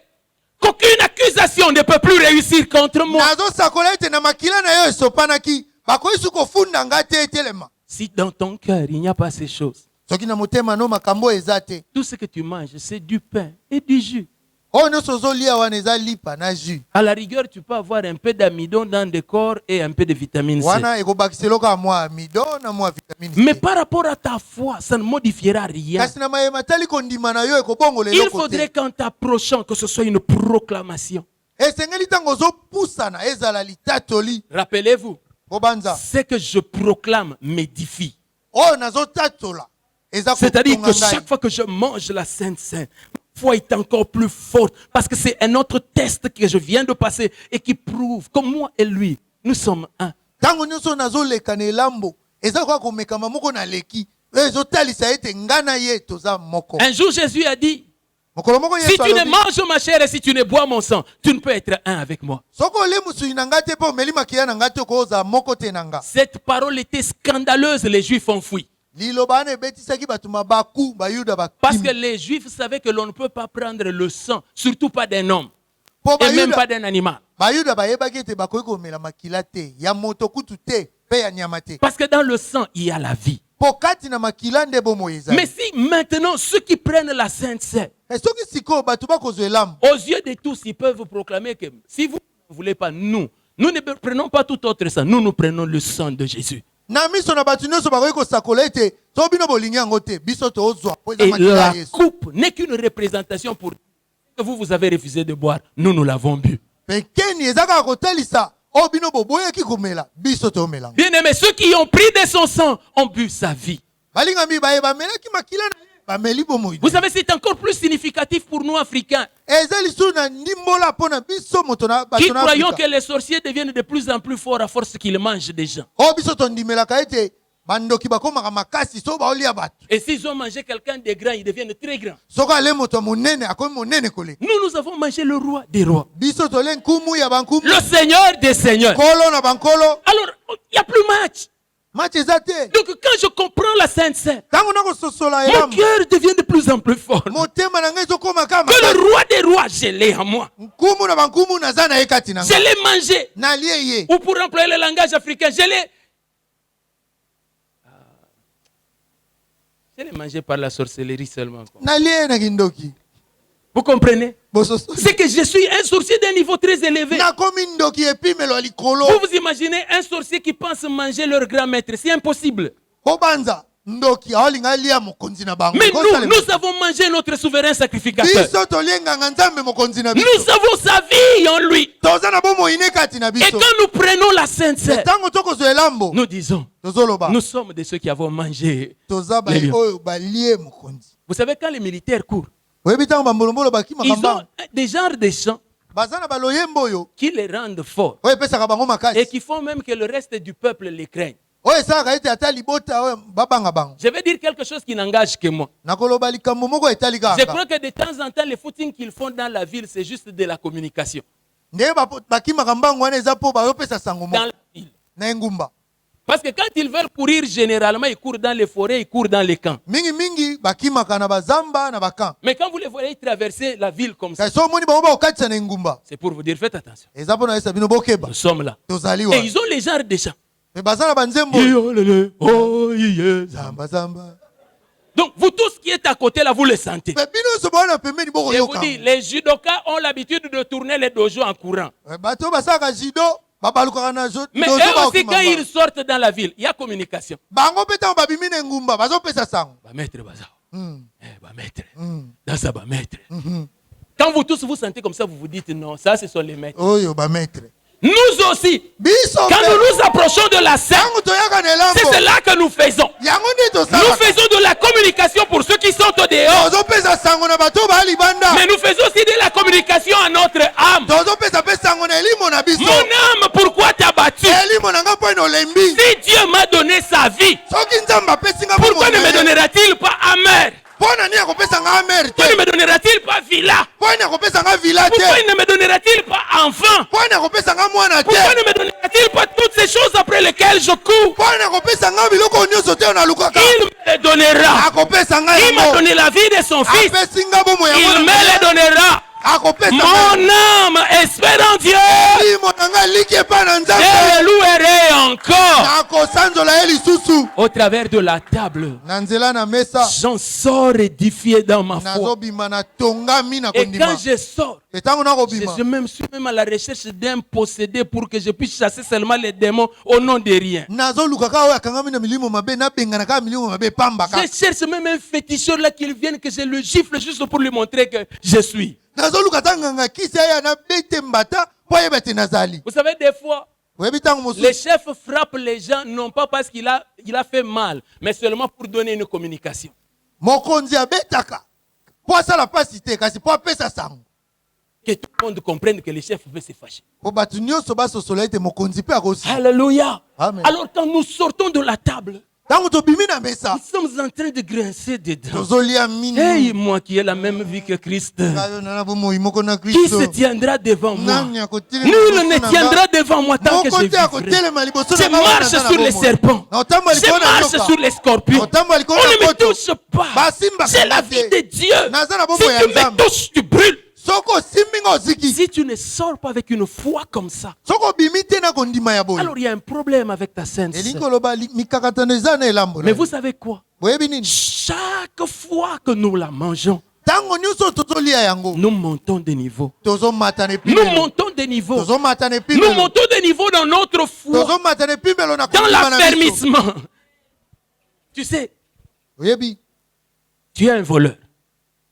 qu'aucune accusation ne peut plus réussir contre moi.
Nazosakola ete na makila na yo esopanaki. Bakoyisu kofunda nga te etelema.
Si dans ton cœur il n'y a pas ces choses,
Soki na motema no makambo eza te.
tout ce que tu manges, c'est du pain et du jus.
Oyo nyonso ozolia wana eza lipa na jus.
À la rigueur, tu peux avoir un peu d'amidon dans le corps et un peu de vitamine C.
Wana ekobakisa eloko ya mwa amido na mwa vitamine C.
Mais par rapport à ta foi, ça ne modifiera rien.
Kasi na mayema tali kondima na yo ekobongola
Il
eloko
faudrait
te.
qu'en t'approchant, que ce soit une proclamation.
Esengeli ntango ozopusana ezala litatoli.
Rappelez-vous,
Bobanza.
ce que je proclame m'édifie.
Oyo nazotatola. Eza
C'est-à-dire que
kotonga ngai.
chaque fois que je mange la Sainte Seine, ma foi est encore plus forte parce que c'est un autre test que je viens de passer et qui prouve que moi et lui, nous sommes un.
Tango nyonso nazoleka na elambo eza kwa komekama moko na leki ezotalisa ete nga na ye toza moko.
Un jour, Jésus a dit,
Mokolo moko
si
Yesu
tu ne
alobi,
manges ma chair et si tu ne bois mon sang, tu ne peux être un avec moi.
soko olemusui na nga te mpe omeli makila na nga te okoza moko te na nga.
Cette parole était scandaleuse, les Juifs ont fui.
Liloba wana ebetisaki bato mabaku bayuda
Parce que
bakimi.
les Juifs savaient que l'on ne peut pas prendre le sang, surtout pas d'un homme,
Po
et même pas
bayuda
d'un animal.
bayuda bayebaki ete bakoki komela makila te ya moto kutu te mpe ya nyama te.
Parce que dans le sang, il y a la vie.
Po kati na makila nde bomoi ezali.
Mais si maintenant ceux qui prennent la Sainte Seine,
Soki sikoyo bato bakozwa elamu
aux yeux de tous, ils peuvent proclamer que si vous ne voulez pas, nous ne prenons pas tout autre sang, nous prenons le sang de Jésus.
na miso na bato nyonso bakoki kosakola ete so bino bolingi yango te biso tozwa po eza
Et
makila
la
ya Yesu.
coupe n'est qu'une représentation pour que vous avez refusé de boire. Nous l'avons bu.
Mpe keni eza kaka kotalisa oyo bino boboyaki komela biso tomela yango.
Bien-aimés, ceux qui ont pris de son sang ont bu sa vie.
balingami baye bamelaki makila na ye bameli bomoi.
Vous savez, c'est encore plus significatif pour nous Africains
eza lisusu na ndimbola mpo na biso moto na
qui
bato na
croyons
Afrika.
que les sorciers deviennent de plus en plus forts à force qu'ils mangent des gens.
oyo biso tondimelaka ete bandoki bakomaka makasi so baolia bato.
Et s'ils ont mangé quelqu'un de grand, ils deviennent très grands.
soko ale moto ya monene akomi monene koleka.
Nous avons mangé le roi des rois,
biso tole nkumu ya bankumu
le Seigneur des seigneurs.
nkolo na bankolo.
Alors, il n'y a plus match.
match eza te.
Donc, quand je comprends la Sainte Seine,
ntango nakososola
mon
elamu
cœur devient de plus en plus fort.
motema na ngai ezokoma kama
Que le roi des rois, je l'ai en moi.
nkumu na bankumu naza na ye kati na
Je
ngai.
l'ai mangé.
nalie ye.
Ou pour employer le langage africain, je l'ai mangé par la sorcellerie seulement.
nalie ye na kindoki.
Vous comprenez?
bososo.
C'est que je suis un sorcier d'un niveau très élevé.
nakomi ndoki epimelo ya likolo.
Vous vous imaginez un sorcier qui pense manger leur grand maître? C'est impossible.
bobanza ndoki aolinga alia mokonzi na bango.
Mais nous avons mangé notre souverain sacrificateur.
biso tolienganga nzambe mokonzi na biso.
Nous avons sa vie en lui.
toza na bomoi ne kati na
Et
biso.
quand nous prenons la Sainte Seine,
ntango tokozwa elambo
nous disons,
tozoloba
nous sommes de ceux qui avons mangé.
toza
les lions.
oyo balie mokonzi.
Vous savez, quand les militaires courent,
oyebi ntango bambolombolo bakimaka
ils ont
mbango
des genres de chants
baza na baloyembo oyo
qui les rendent forts
oyo epesaka bango
et
makasi
qui font même que le reste du peuple les craigne.
oyo esalaka ete ata libota oyo babanga bango.
Je vais dire quelque chose qui n'engage que moi.
nakoloba likambo moko etali
Je
kaka
crois que de temps en temps, les footings qu'ils font dans la ville, c'est juste de la communication.
ndenge bakimaka mbango wana eza mpo bayopesa sango
Dans
moko
la ville.
na engumba.
Parce que quand ils veulent courir, généralement, ils courent dans les forêts, ils courent dans les camps.
mingi bakimaka na bazamba na bakamp.
Mais quand vous les voyez traverser la ville comme ça,
kasi so omoni bango bakokatisa na engumba
c'est pour vous dire, faites attention.
eza mpo na yesa bino bokeba
Nous sommes là.
tozali
Et
wa
ils ont les genres de chants.
me baza na banzembo zamba.
Donc, vous tous qui êtes à côté là, vous le sentez.
me bino nyonso bawana pembeni
Je vous
bokoyoka.
dis, les judokas ont l'habitude de tourner les dojos en courant.
bato oyo basalaka judo babalukaka na
Mais eux aussi, quand ils sortent dans la ville, il y a communication.
bango mpe ntango babimi na engumba bazopesa sango.
Ba maître bazao.
Mm,
Ba maître.
mm,
Dans ça, ba maître.
mhm.
Quand vous tous vous sentez comme ça, vous vous dites non, ça ce sont les maîtres.
oyo bamaître
Nous aussi,
biso
quand
mpe,
nous nous approchons de la scène,
ntango toyaka na
c'est
elambo
cela que nous faisons.
yango nde
Nous
tosalaka.
faisons de la communication communication pour ceux qui sont au dehors.
tozopesa sango na bato ba libanda
Mais nous faisons aussi de la communication à notre âme.
tozopesa pe sango na elimo na biso
Mon âme, pourquoi t'as battu?
elimo na nga mpo ina olembi
Si Dieu m'a donné sa vie,
soki nzambe apesi nga
pourquoi ne me donnera-t-il pas amer?
mpo nani akopesa nga amer
Pourquoi ne
te
me donnera-t-il pas villa?
mpo nani akopesa nga vila
Pourquoi
te
ne me donnera-t-il pas enfant?
mpo nani akopesa nga mwana
Pourquoi
te
ne me donnera-t-il pas toutes ces choses après lesquelles je cours?
mpo nani akopesa nga biloko nyonso te oyo nalukaka
Il me les donnera.
akopesa nga
Il m'a
yango
donné la vie de son fils.
apesi nga bomo ya
Il
mwana
me
na
les
ye.
donnera.
akopesa nga
Mon âme espère en Dieu.
elimo na nga liki epai na
Et
nzambe
le louerai encore.
nakosanzola ye lisusu
Au travers de la table,
na nzela na mesa
j'en sors édifié dans ma foi.
nazobima na tongami na
Et
kondima
quand je sors,
etango nakobima
je suis même à la recherche d'un possédé pour que je puisse chasser seulement les démons au nom de rien.
nazolukaka oyo akangami na milimo mabe nabengana kaka milimo mabe pambaka
Je cherche même un féticheur là qu'il vienne, que je le gifle juste pour lui montrer que je suis.
nazoluka ta nganga kisi aya nabete mbata mpo ayeba ete nazali
Vous savez, des fois,
oyebi ntango
les
mosusu
chefs frappent les gens non pas parce qu'il a fait mal, mais seulement pour donner une communication.
mokonzi abetaka mpo asala mpasi te kasi mpo apesa sango
Que tout le monde comprenne que les chefs peuvent se fâcher.
mpo bato nyonso basosola ete mokonzi mpe akosi
Alléluia.
Amen.
Alors quand nous sortons de la table,
ntango tobimi na mesa
nous sommes en train de grincer des dents.
tozolia mini
Hey, moi qui ai la même vie que Christ,
Kayo na bomoi moko na
qui se
kristo
tiendra devant moi?
nani akotelema
Nul
liboso
ne
na
tiendra
nga?
devant moi tant que
moko
je
te
vivrai.
akotelema liboso
Je
na nga wana
marche
naza na
sur les
bomoi.
serpents.
na otambola
Je
likolo na
marche
nyoka.
sur les scorpions.
Otambola likolo
On
na
ne me
poto.
touche pas.
Basimba
C'est la
kanga
vie
te.
de Dieu.
Naza na
Si
bomoi ya
tu me
Nzambe.
touches, tu brûles.
soko osimbi nga oziki
Si tu ne sors pas avec une foi comme ça,
soko obimi te na kondima ya boye
alors il y a un problème avec ta sainte
elingi
sœur.
koloba mikakatano eza na elambo
Mais vous savez quoi?
boyebi nini
Chaque fois que nous la mangeons,
ntango nyonso tozolia yango
nous montons de niveau.
tozomata na
Nous
epimbelo
montons de niveau.
tozomata na
Nous
epimbelo
montons de niveau dans notre foi,
tozomata na epimbelo na
dans
kondima na biso
l'affermissement. Tu sais,
oyebi
tu es un voleur.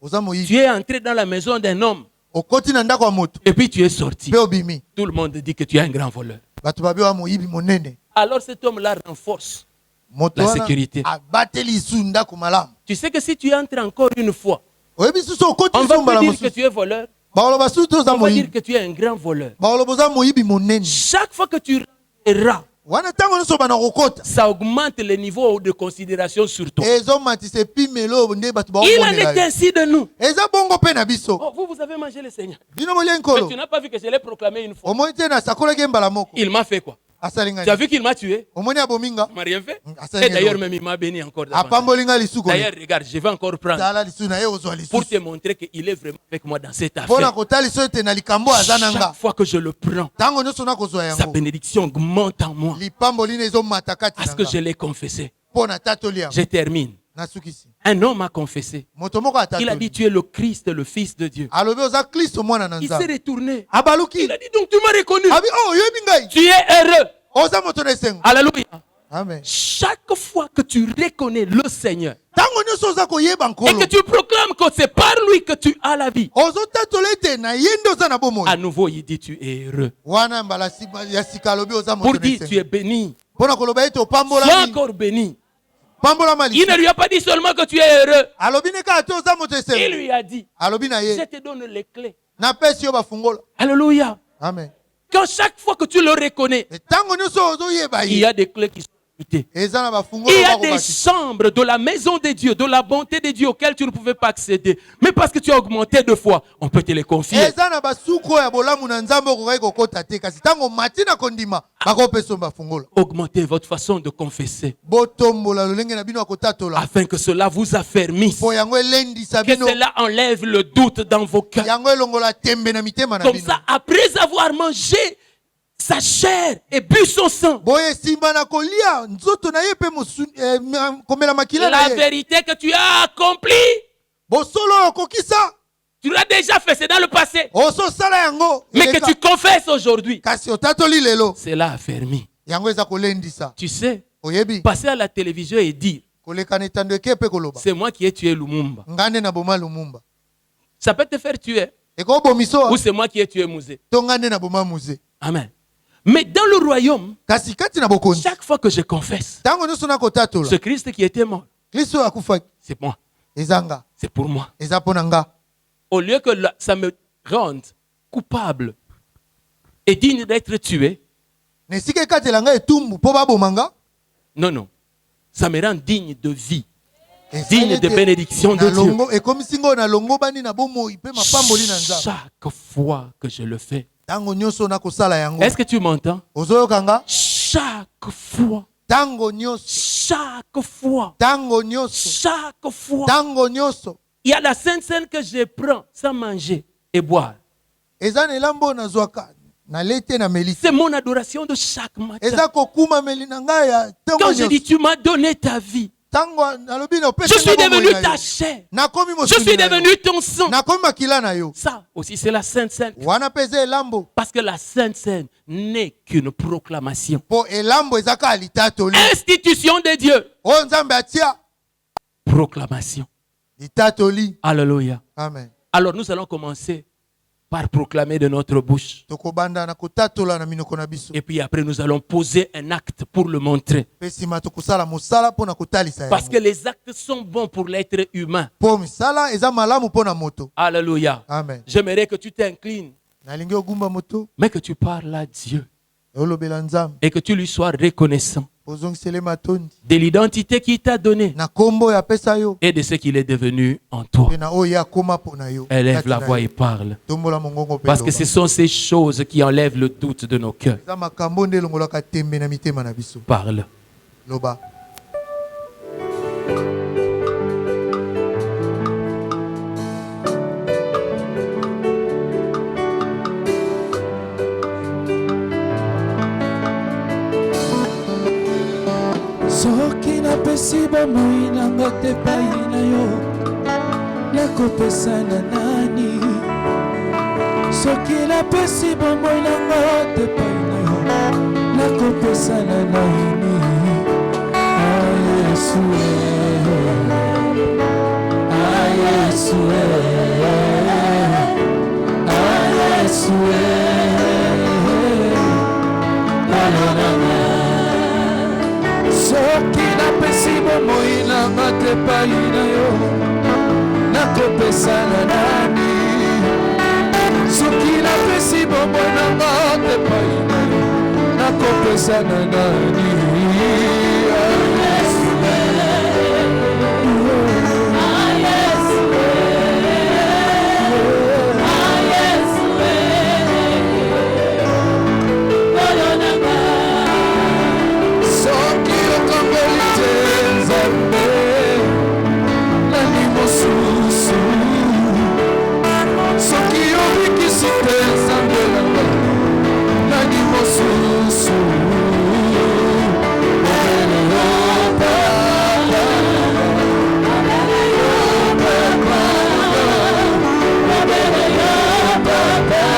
oza moyibi
Tu es entré dans la maison d'un homme
okoti na ndako ya moto
et puis tu es sorti.
mpe obimi
Tout le monde dit que tu es un grand voleur.
bato babe wa moyibi monene
Alors cet homme-là renforce.
moto
La
wana
sécurité.
abateli lisu ndako malamu
Tu sais que si tu entres encore une fois,
oyebi susu okoti
on
lisu
va
mbala
te dire que
mosusu
tu es voleur.
bakoloba susu te oza
On va dire
moyibi
que tu es un grand voleur.
bakoloba oza moyibi monene
Chaque fois que tu rentreras,
wana ntango nyonso bana kokota
ça augmente le niveau de considération sur toi.
ezomatisa epimelo nde bato
Il en
baomonela
est
yo
ainsi de nous.
eza bongo mpe na biso
Oh, vous avez mangé le Seigneur.
bino bolia
Mais
nkolo
tu n'as pas vu que je l'ai proclamé une fois.
omoni te nasakolaki ye mbala moko
Il m'a fait quoi?
asali
Tu as
ngai
vu qu'il m'a tué?
omoni abominga
Il m'a rien fait.
asali
Et d'ailleurs,
ngai
même il m'a béni encore davantage.
apamboli ngai lisu
D'ailleurs, regarde, je vais encore prendre
tala lisu na ye ozwa
pour te
lisusu
montrer qu'il est vraiment avec moi dans cette
mpona
affaire.
kotalisa ete na likambo aza na nga
Chaque fois que je le prends,
ntango nyonso nakozwa
sa
yango
bénédiction augmente en moi
lipamboli na ezomata kati
parce
na
que je
nga
l'ai confessé.
mpo natatoli yango
Je termine.
nasukisi
Un homme a confessé.
moto moko
Il a dit,
atatoli
tu es le Christ, le Fils de Dieu.
alobi oza kristo mwana na
Il s'est
nzambe
retourné.
abaluki
Il a dit, donc tu m'as reconnu.
abi oh oyebi ngai
Tu es heureux.
oza moto na esengo
Alléluia.
amen
Chaque fois que tu reconnais le Seigneur
ntango nyonso oza koyeba
et
nkolo
que tu proclames que c'est par lui que tu as la vie,
ozotatola ete na ye nde oza na bomoi
à nouveau il dit, tu es heureux.
wana mbala ya sika alobi oza moto
Pour
na
dire, tu
esengo
es béni.
mpona koloba ete
Sois
opambolami
encore béni.
pambolama
Il ne
lisu
lui a pas dit seulement que tu es heureux.
alobi ne kaka te oza moto
Il
esengo
lui a dit,
alobi na
je
ye
te donne les clés.
napesi yo bafungola
Alléluia.
amen
Quand chaque fois que tu le reconnais,
ntango nyonso ozoyeba
il y
ye
a des clés qui sont ajoutées.
eza na
Il y a
bafungola
des
bakobakisa
chambres de la maison de Dieu, de la bonté de Dieu auxquelles tu ne pouvais pas accéder. Mais parce que tu as augmenté de foi, on peut te les confier.
eza na basuku oyo ya bolamu na nzambe okokaki kokota te kasi ntango mati na kondima bakopesa yo bafungola
Augmentez votre façon de confesser
botombola lolenge na bino ya kotatola
afin que cela vous affermisse,
mpo yango elendisa
que
bino
cela enlève le doute dans vos cœurs.
yango elongola tembe na mitema na
Comme
bino
ça, après avoir mangé sa chair et bu son sang,
boye nsima na kolia nzoto na ye mpe komela makila na
la
ye
vérité que tu as accomplie,
bosolo oyo okokisa
tu l'as déjà fait, c'est dans le passé.
ososala yango
Mais que
eleka.
tu confesses aujourd'hui,
kasi otatoli lelo
cela a fermé.
yango eza kolendisa
Tu sais,
oyebi
passer à la télévision et dire,
koleka na etando eke mpe koloba
c'est moi qui ai tué Lumumba.
nga nde na boma lumumba
Ça peut te faire tuer.
ekobomiso
Ou c'est moi qui ai tué Mouzé.
to nga nde na boma muze
Amen. Mais dans le royaume,
kasi kati na bokonzi
chaque fois que je confesse,
ntango nyonso nakotatola
ce Christ qui était mort,
kristo oyo akufaki
c'est moi.
ezanga
C'est pour moi.
eza mpo na nga.
Au lieu que ça me rende coupable et digne d'être tué,
na esika ekatela nga etumbu mpo baboma nga.
non, non. Ça me rend digne de vie,
Esali
digne de
ete
bénédiction de
na
Dieu.
longo- ekomisi ngo na longobani na bomoi mpe mapamboli na nzambe.
Chaque fois que je le fais.
Ntango nyonso nakosala yango.
Est-ce que tu m'entends?
Ozoyoka nga?
Chaque fois.
Ntango nyonso.
Chaque fois.
Ntango nyonso.
Chaque fois.
Ntango nyonso.
Il y a la Sainte Seine que je prends sans manger et boire.
eza na elambo nazwaka nalete na melisi.
C'est mon adoration de chaque matin.
eza kokuma meli na ngai ya ntango
Quand je dis
nyonso.
tu m'as donné ta vie,
Ntango nalobi na opesi
je suis
nga bomoi
devenu
na yo.
ta chair.
Nakomi
Je
mosuni
suis
na yo.
devenu ton sang.
Nakomi makila na yo.
Ça aussi, c'est la Sainte Seine.
wana mpe eza elambo
Parce que la Sainte Seine n'est qu'une proclamation.
mpo elambo eza kaka litatoli
Institution de Dieu.
oyo nzambe atia.
Proclamation.
litatoli.
Alléluia.
Amen.
Alors nous allons commencer par proclamer de notre bouche.
tokobanda na kotatola na minoko na biso.
Et puis après, nous allons poser un acte pour le montrer.
mpe nsima tokosala mosala mpo na kotalisa
Parce que
yango.
les actes sont bons pour l'être humain.
mpo misala eza malamu mpo na moto.
Alléluia.
Amen.
J'aimerais que tu t'inclines,
nalingi ogumba moto
mais que tu parles à Dieu
olobela nzambe
et que tu lui sois reconnaissant
ozongisele matondi
de l'identité qu'il t'a donnée
na kombo oyo apesa yo
et de ce qu'il est devenu en toi.
mpe na oyo ye akoma mpo na yo.
Élève
Kati
la
na
voix
yo.
et parle.
tombola mongongo mpe
Parce que
loba.
ce sont ces choses qui enlèvent le doute de nos cœurs.
eza makambo nde elongolaka tembe na mitema na biso.
Parle.
loba.
soki napesi bomoi nanga te epai na yo nakopesa na nani? Soki napesi bomoi nanga te epai na yo nakopesa na nani? Yesu Yesu Yesu soki napesi bomoi nanga te epai na yo nakopesa na nani? Soki napesi bomoi nanga te epai na yo nakopesa na nani? soki okamboli te nzambe nani mosusu? soki obikisi te nzambe nanga nani mosusu? obele yo papa, obele yo papa, obele yo papa.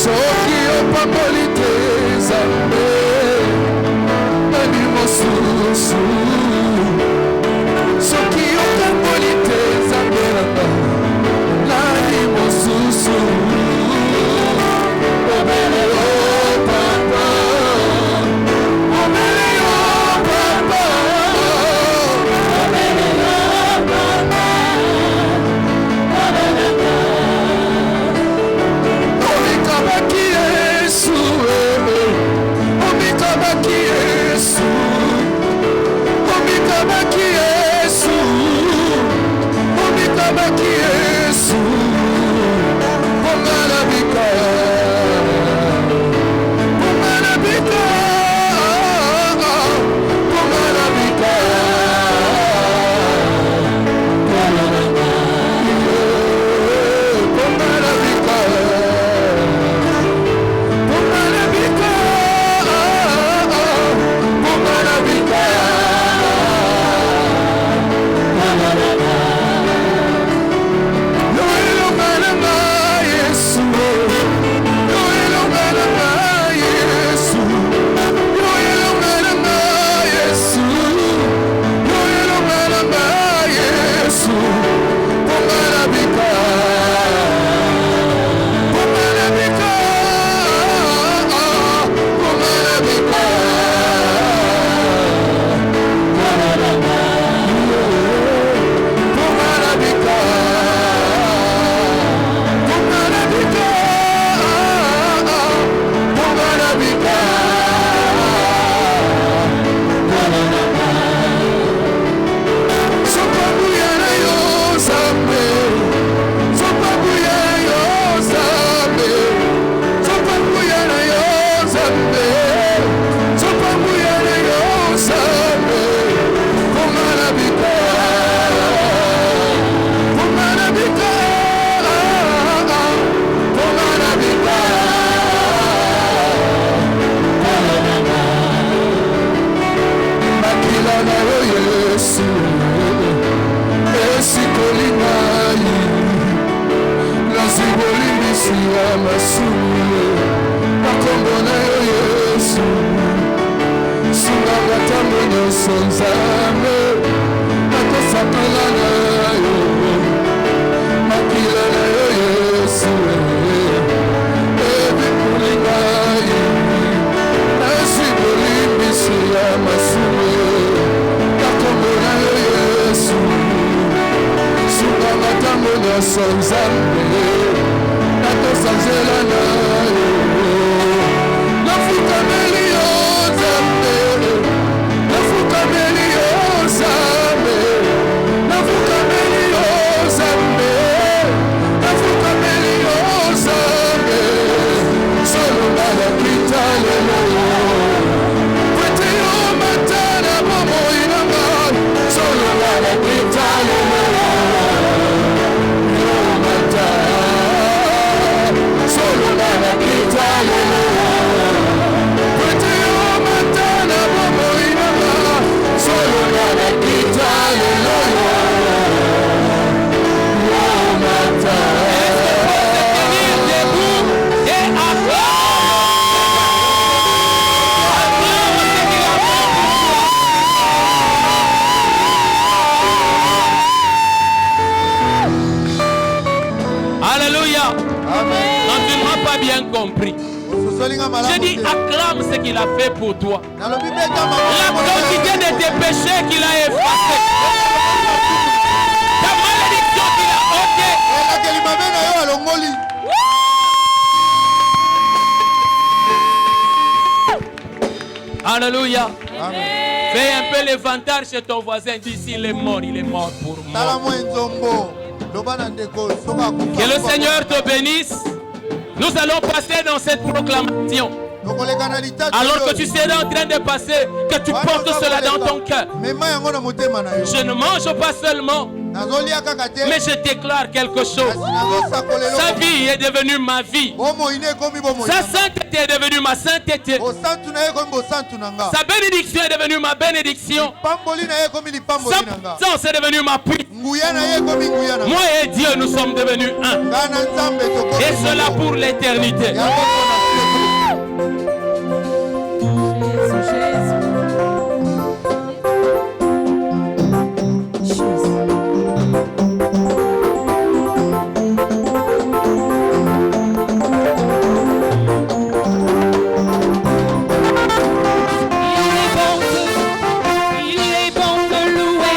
soki opamboli te nzambe nani mosusu? soki okamboli te nzambe nanga nani mosusu? obele yo papa, obele yo papa, obele yo papa. Omikabaki Yesu, omikabaki Yesu, omikabaki Yesu, omikabaki Yesu, pongalabika, pongalabika, pongalabika, pongalabika. You're ya masumu na kombo na yo Yesu sungaka ntango nyonso Nzambe nakosakana na yo makila na yo Yesu ebikuli ngai nazwi bolimbisi ya masumu na kombo na yo Yesu sungaka ntango nyonso Nzambe nakosanzela na yo nafukameli yo Nzambe nafukameli yo Nzambe nafukameli yo Nzambe nafukameli yo Nzambe solo na kita lelo kwete yo matana bomoi na ngai solo na kita lelo yo matana solo na kita lelo kwete yo matana bomoi na ngai solo na kita lelo yo matana.
Alléluia.
Amen.
Non, tu ne m'as pas bien compris. J'ai dit acclame ce qu'il a fait pour toi. La quantité de tes péchés qu'il a effacés. Ta malédiction qu'il a ôtée. Alléluia. Fais un peu l'éventail chez ton voisin. Dis s'il est mort pour moi. Que le Seigneur te bénisse. Nous allons passer dans cette proclamation. Alors que tu seras en train de passer, que tu portes cela dans ton cœur. Je ne mange pas seulement, mais je déclare quelque chose. Sa vie est devenue ma vie. Sa sainteté est devenue ma sainteté. Sa bénédiction est devenue ma bénédiction. Sa puissance est devenue ma puissance. Moi et Dieu, nous sommes devenus un. Et cela pour l'éternité.
Alléluia. Il est bon de louer.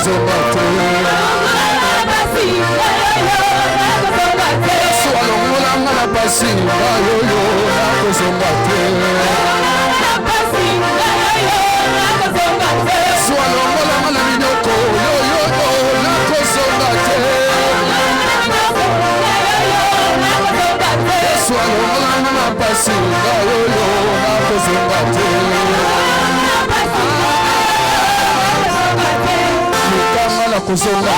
nakozonga te. Yesu alongolanga na pasi oyo nakozonga te. Yesu alongolanga na minoko oyo nakozonga te. Yesu alongolanga na pasi oyo nakozonga te. Lukanga nakozonga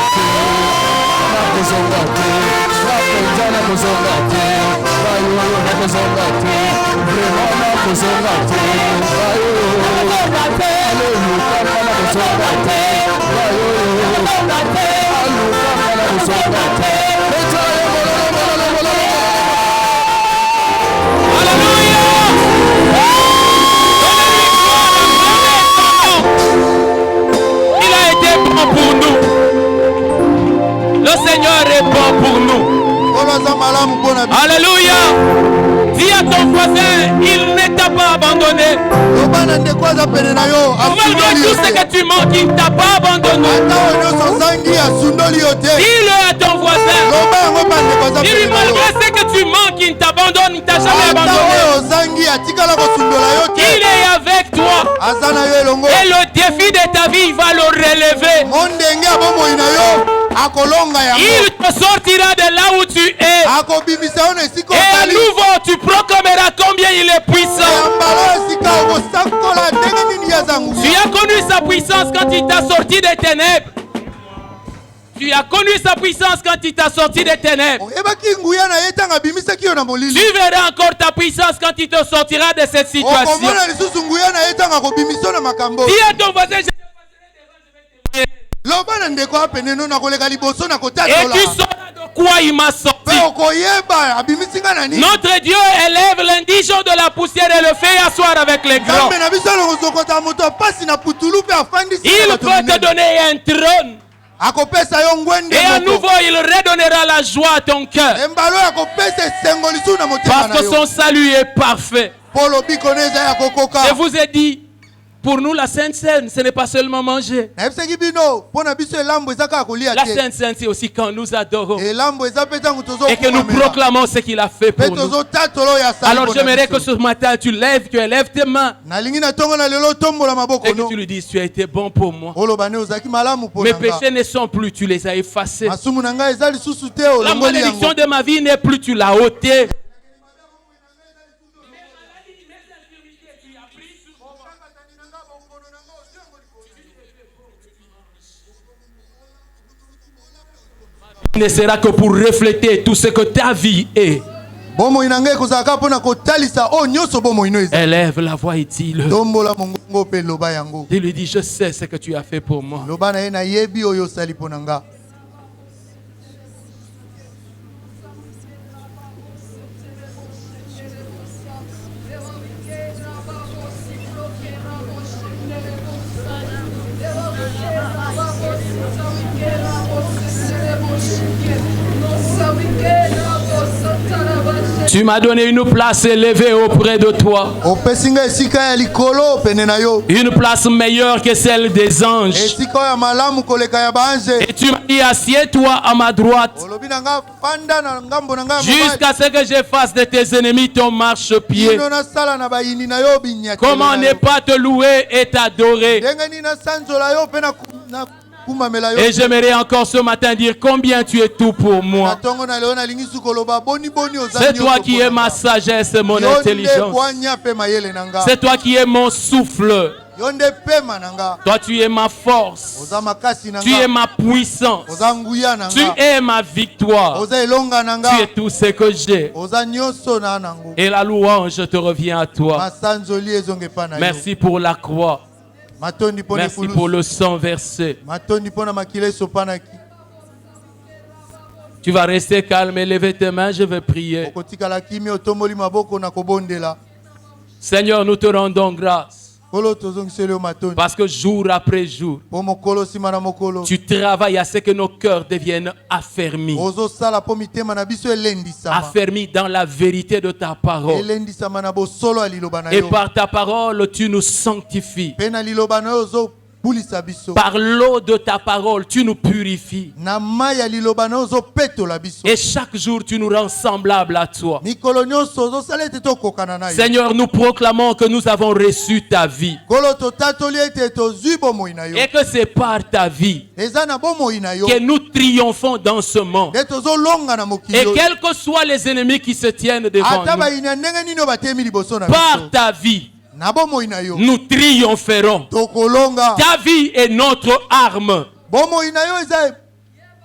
te. Nakozonga te. Napenza nakozonga te. Bayoyo nakozonga te. Vraiment nakozonga te. Bayoyo. Alukanga nakozonga te. Bayoyo. Alukanga nakozonga te.
Il a été bon pour nous. Le Seigneur est bon pour nous. Alléluia. Dis à ton voisin, il ne t'a pas abandonné. Malgré tout ce que tu manques, il ne t'a pas abandonné. Dis-le à ton voisin. Dis-lui, malgré ce que tu manques, il ne t'abandonne, il ne t'a jamais abandonné. Il est avec toi. Et le défi de ta vie, il va le relever. Il te sortira de là où tu es. Et à nouveau, tu proclameras combien il est puissant. Tu as connu sa puissance quand il t'a sorti des ténèbres. Tu as connu sa puissance quand il t'a sorti des ténèbres. Tu verras encore ta puissance quand il te sortira de cette situation. Dis à ton voisin, et tu sauras de quoi il m'a sorti. Notre Dieu élève l'indigent de la poussière et le fait asseoir avec les grands. Il peut te donner un trône. Et à nouveau, il redonnera la joie à ton cœur. Parce que son salut est parfait. Je vous ai dit, pour nous, la Sainte Seine, ce n'est pas seulement manger. La Sainte Seine, c'est aussi quand nous adorons et que nous proclamons ce qu'il a fait pour nous. Alors j'aimerais que ce matin, tu élèves tes mains et que tu lui dises, tu as été bon pour moi. Mes péchés ne sont plus, tu les as effacés. La malédiction de ma vie n'est plus, tu l'as ôtée. Ne sera que pour refléter tout ce que ta vie est. Élève la voix et dis-le. Il lui dit, je sais ce que tu as fait pour moi. Tu m'as donné une place élevée auprès de toi. Une place meilleure que celle des anges. Et tu m'as dit, assieds-toi à ma droite. Jusqu'à ce que je fasse de tes ennemis ton marchepied. Comment ne pas te louer et t'adorer? Et j'aimerais encore ce matin dire combien tu es tout pour moi. C'est toi qui es ma sagesse et mon intelligence. C'est toi qui es mon souffle. Toi tu es ma force. Tu es ma puissance. Tu es ma victoire. Tu es tout ce que j'ai. Et la louange te revient à toi. Merci pour la croix. Merci pour le sang versé. Tu vas rester calme et lever tes mains, je vais prier. Seigneur, nous te rendons grâce. Parce que jour après jour, tu travailles à ce que nos cœurs deviennent affermis. Affermis dans la vérité de ta parole. Et par ta parole, tu nous sanctifies.
pulisa biso.
Par l'eau de ta parole, tu nous purifies.
Na mai ya liloba na ozopetola biso.
Et chaque jour, tu nous rends semblables à toi.
Mikolo nyonso ozosala ete tokokana na yo.
Seigneur, nous proclamons que nous avons reçu ta vie.
Kolo totatoli ete tozwi bomoi na yo.
Et que c'est par ta vie
Eza na bomoi na yo.
que nous triomphons dans ce monde.
Nde tozolonga na mokili
Et
oyo.
quels que soient les ennemis qui se tiennent devant
Ata
nous,
bayina ndenge nini batemi liboso na
par
biso.
ta vie,
Na bomoi na yo.
nous triompherons.
Tokolonga.
Ta vie est notre arme.
Bomoi na yo eza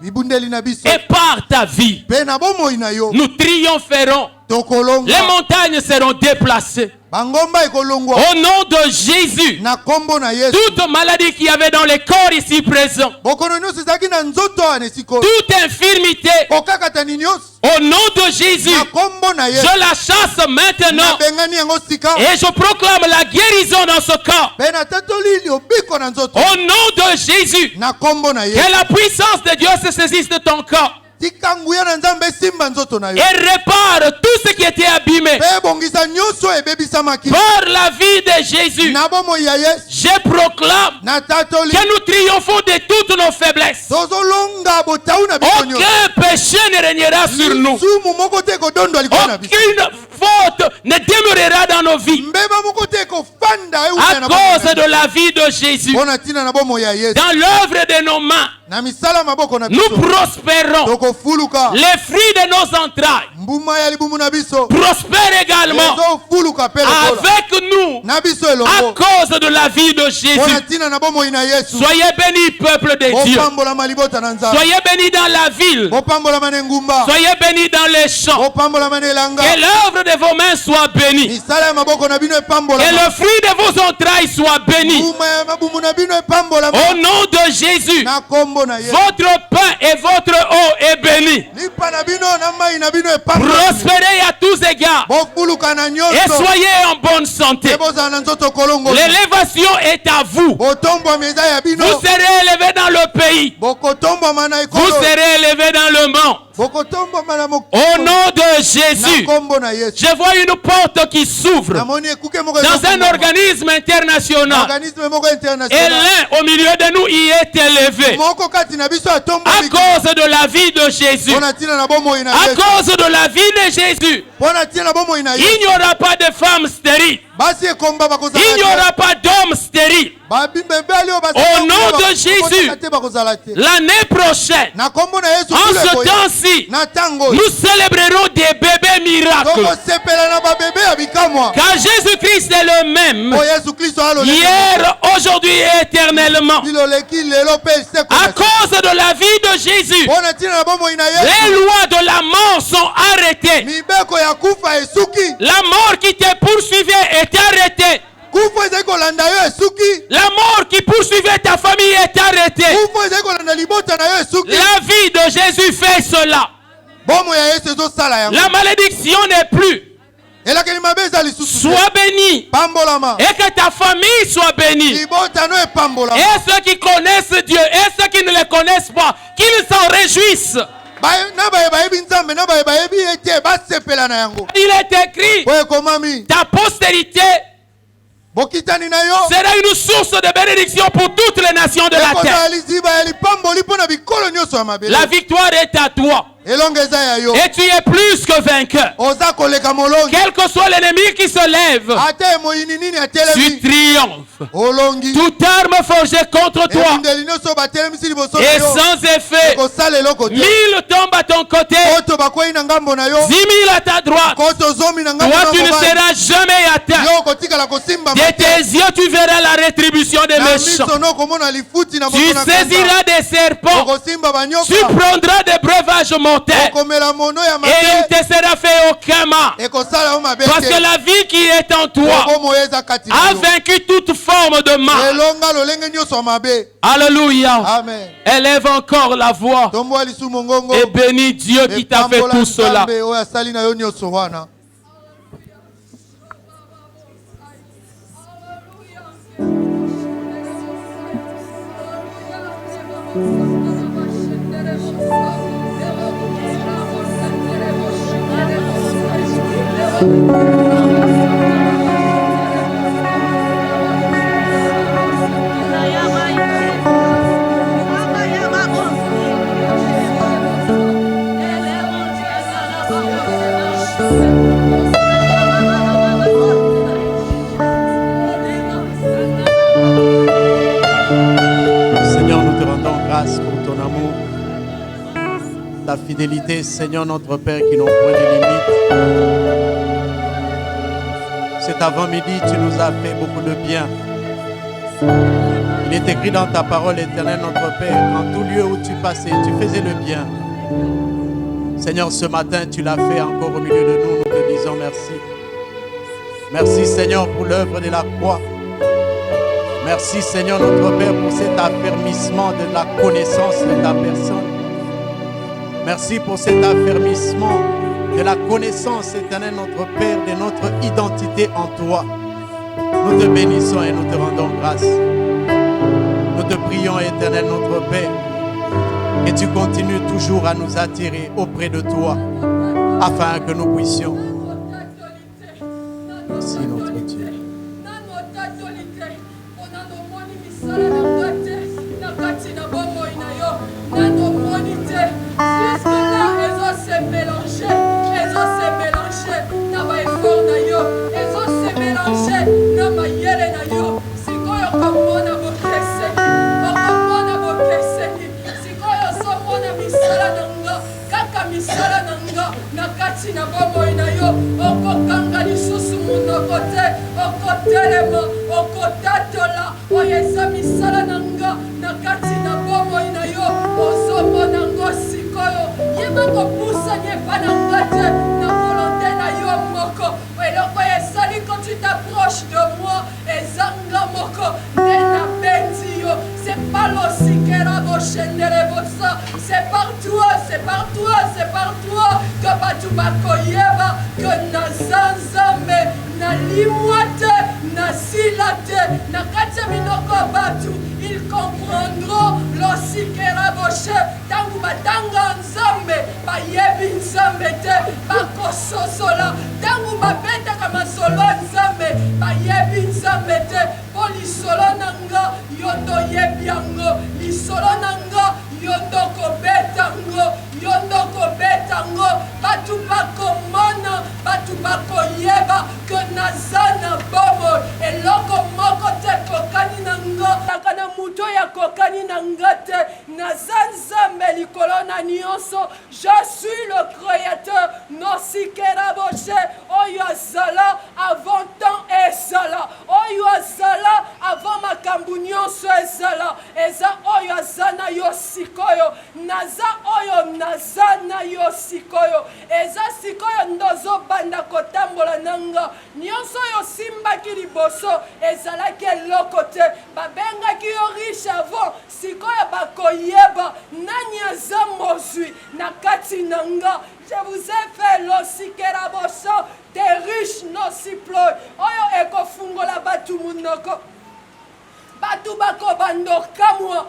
mibundeli na biso.
Et par ta vie,
Pe na bomoi na yo.
nous triompherons.
Tokolonga.
Les montagnes seront déplacées.
Bangomba ekolongwa.
Au nom de Jésus,
Na kombo na Yesu.
toute maladie qu'il y avait dans les corps ici présents,
Bokono nyonso ezalaki na nzoto wana esika oyo.
toute infirmité,
Kokakatani nyonso.
au nom de Jésus,
Na kombo na Yesu.
je la chasse maintenant
Nabengani yango sika.
et je proclame la guérison dans ce corps.
Pe na tatoli liobiko na nzoto.
Au nom de Jésus,
Na kombo na Yesu.
que la puissance de Dieu se saisisse de ton corps
Tika nguya na Nzambe simba nzoto na yo.
et répare tout ce qui était abîmé.
Pe bongisa nyonso ebebisamaki.
Par la vie de Jésus,
Na bomoi ya Yesu.
je proclame
Na tatoli.
que nous triomphons de toutes nos faiblesses.
Tozolonga botau na biso nyonso.
Aucun péché ne régnera sur nous.
Sumu moko te kodondwa likolo na biso.
Aucune faute ne demeurera dans nos vies
Mbeba moko te kofanda
à cause de la vie de Jésus.
Bona tina na bomoi ya Yesu.
Dans l'œuvre de nos mains,
Na misala maboko na
nous
biso.
prospérons.
Tokofuluka.
Les fruits de nos entrailles
Mbuma ya libumu na biso.
prospèrent également
Ezofuluka pe lokola.
avec nous
Na biso
à
elongo.
cause de la vie de
Bona
Jésus.
tina na bomoi na Yesu.
Soyez bénis, peuple de Dieu.
Bopambola malibota na Nzambe.
Soyez bénis dans la ville.
Bopambola mane ngumba.
Soyez bénis dans les champs.
Bopambola mane elanga.
Que l'œuvre de vos mains soit bénie.
Misala ya maboko na bino epambola.
Que le fruit de vos entrailles soit béni.
Mbuma ya mabumu na bino epambola.
Au nom de Jésus,
Na kombo na Yesu.
votre pain et votre eau est béni.
Lipa na bino na mai na bino epambola.
Prospérez à tous égards
Bofuluka na
et
nyonso.
soyez en bonne santé.
Ebozala na nzoto kolongo.
L'élévation est à vous.
Botombwa meza ya bino.
Vous serez élevés dans le pays.
Bokotombwa mana
Vous
ekolo.
serez élevés dans le monde.
Bokotombwa mana mokolo.
Au nom de
Na
Jésus,
kombo na Yesu.
je vois une porte qui s'ouvre
Namoni ekuke moko
dans un
ezofungwama.
organisme international.
Organisme moko
Et
international.
l'un au milieu de nous y est élevé
Moko kati na biso atombwa
à
mikolo.
cause de la vie de Jésus.
Pona tina na bomoi na
À
Yesu.
cause de la vie de Jésus,
Pona tina na bomoi na
il
Yesu.
n'y aura pas de femmes stériles.
Basi ekomba bakozala
Il n'y
te.
aura pas d'hommes stériles.
Babibebeli oyo basi
Au
bakozala
nom de
bakozala
Jésus.
te bakozala te.
L'année prochaine,
Na kombo na Yesu
en
kule
ce
koya.
temps-ci,
Na tango.
nous célébrerons des bébés miracles.
Tokosepela na babebe ya bikamwa.
Car Jésus-Christ est le même,
Po Yesu Kristo aloleka.
hier, aujourd'hui et éternellement.
Biloleki lelo pe seko.
À cause de la vie de Jésus,
Pona tina na bomoi na
les
Yesu.
lois de la mort sont arrêtées.
Mibeko ya kufa esuki.
La mort qui te poursuivait est arrêtée.
Kufa ezali kolanda yo esuki.
La mort qui poursuivait ta famille est arrêtée.
Kufa ezali kolanda libota na yo esuki.
La vie de Jésus fait cela.
Bomo ya Yesu ezosala yango.
La malédiction n'est plus.
Elakeli mabe eza lisusu.
Sois béni.
Pambolama.
Et que ta famille soit bénie.
Libota no epambolama.
Et ceux qui connaissent Dieu et ceux qui ne le connaissent pas, qu'ils s'en réjouissent.
Na baye bayebi Nzambe na baye bayebi ete basepela na yango.
Il est écrit,
Oye komami.
ta postérité
Bokitani na yo.
sera une source de bénédiction pour toutes les nations de la terre.
Ekozala liziba ya lipamboli mpo na bikolo nyonso ya mabele.
La victoire est à toi.
Elongo eza ya yo.
Et tu es plus que vainqueur.
Oza koleka molongi.
Quel que soit l'ennemi qui se lève,
Ate moyini nini
tu
atelemi.
triomphes.
Olongi.
Toute arme forgée contre toi
Ebundeli nyonso batelemisi liboso na
est
yo.
sans effet.
Ekosala eloko te.
1000 tombent à ton côté,
Koto bakwei na ngambo na yo.
10 000 à ta droite.
Koto zomi na ngambo
Toi,
na
tu ne
mobali.
seras jamais atteint.
Yo kotikala kosimba
De
mate.
tes yeux, tu verras la rétribution des
Na
méchants.
miso no komona lifuti na
Tu
moto na kanda.
saisiras des serpents.
Okosimba banyoka.
Tu prendras des breuvages mortels.
Okomela mono ya
Et il
mabe.
ne te sera fait aucun mal.
Ekosala yo mabe
Parce
te.
que la vie qui est en toi
Okomo eza kati na
a
yo.
vaincu toute forme de mal.
Elonga lolenge nyonso ya mabe.
Alléluia.
Amen.
Élève encore la voix
Tomboa lisu mongongo.
et bénis Dieu qui t'a fait
Epambola
tout cela.
Nzambe oyo asali na yo nyonso wana.
Ayaba
fidélité, Seigneur notre Père, qui n'ont point de limite. Cet avant-midi, tu nous as fait beaucoup de bien. Il est écrit dans ta parole, Éternel notre Père, qu'en tout lieu où tu passais, tu faisais le bien. Seigneur, ce matin, tu l'as fait encore au milieu de nous. Nous te disons merci. Merci, Seigneur, pour l'œuvre de la croix. Merci, Seigneur notre Père, pour cet affermissement de la connaissance de ta personne. Merci pour cet affermissement de la connaissance, Éternel notre Père, de notre identité en toi. Nous te bénissons et nous te rendons grâce. Nous te prions, Éternel notre Père, que tu continues toujours à nous attirer auprès de toi, afin que nous puissions. Merci notre Dieu.
Quand tu t'approches de moi, ezanga moko, c'est pas l'ossi que la c'est par toi, c'est par toi, c'est par toi que batu bakoyeba, que nazanzame, na limwate, na silate, na katia minoko batu, ils comprendront l'ossi que la tangu batanga nzambe, bayebi nzambe te, bakososola, tangu babeta kama solo nzambe, bayebi nzambe te, po lisolo nanga, yondo yebi yango, lisolo nanga, yondo kobetango, batu bakomona, batu bakoyeba, que nazana bomo, eloko moko te kokani nanga, nakana muto ya kokani nangate, nazanzambe likolo na nyonso, je suis le créateur, nosikera boche, oyo azala avant temps ezala, oyo azala avant makambu nyonso ezala, eza oyo azana yo sikoyo, naza oyo nazana yo sikoyo, eza sikoyo ndozo banda kotambola nanga, nyonso yo simbaki liboso, ezalaki eloko te, babengaki yo riche avant, sikoyo bakoyeba, nani aza mozwi, na kati nanga, je vous ai fait l'osikera boso, des riches no siploi, oyo ekofungola batu munoko. Batu bako bando kamwa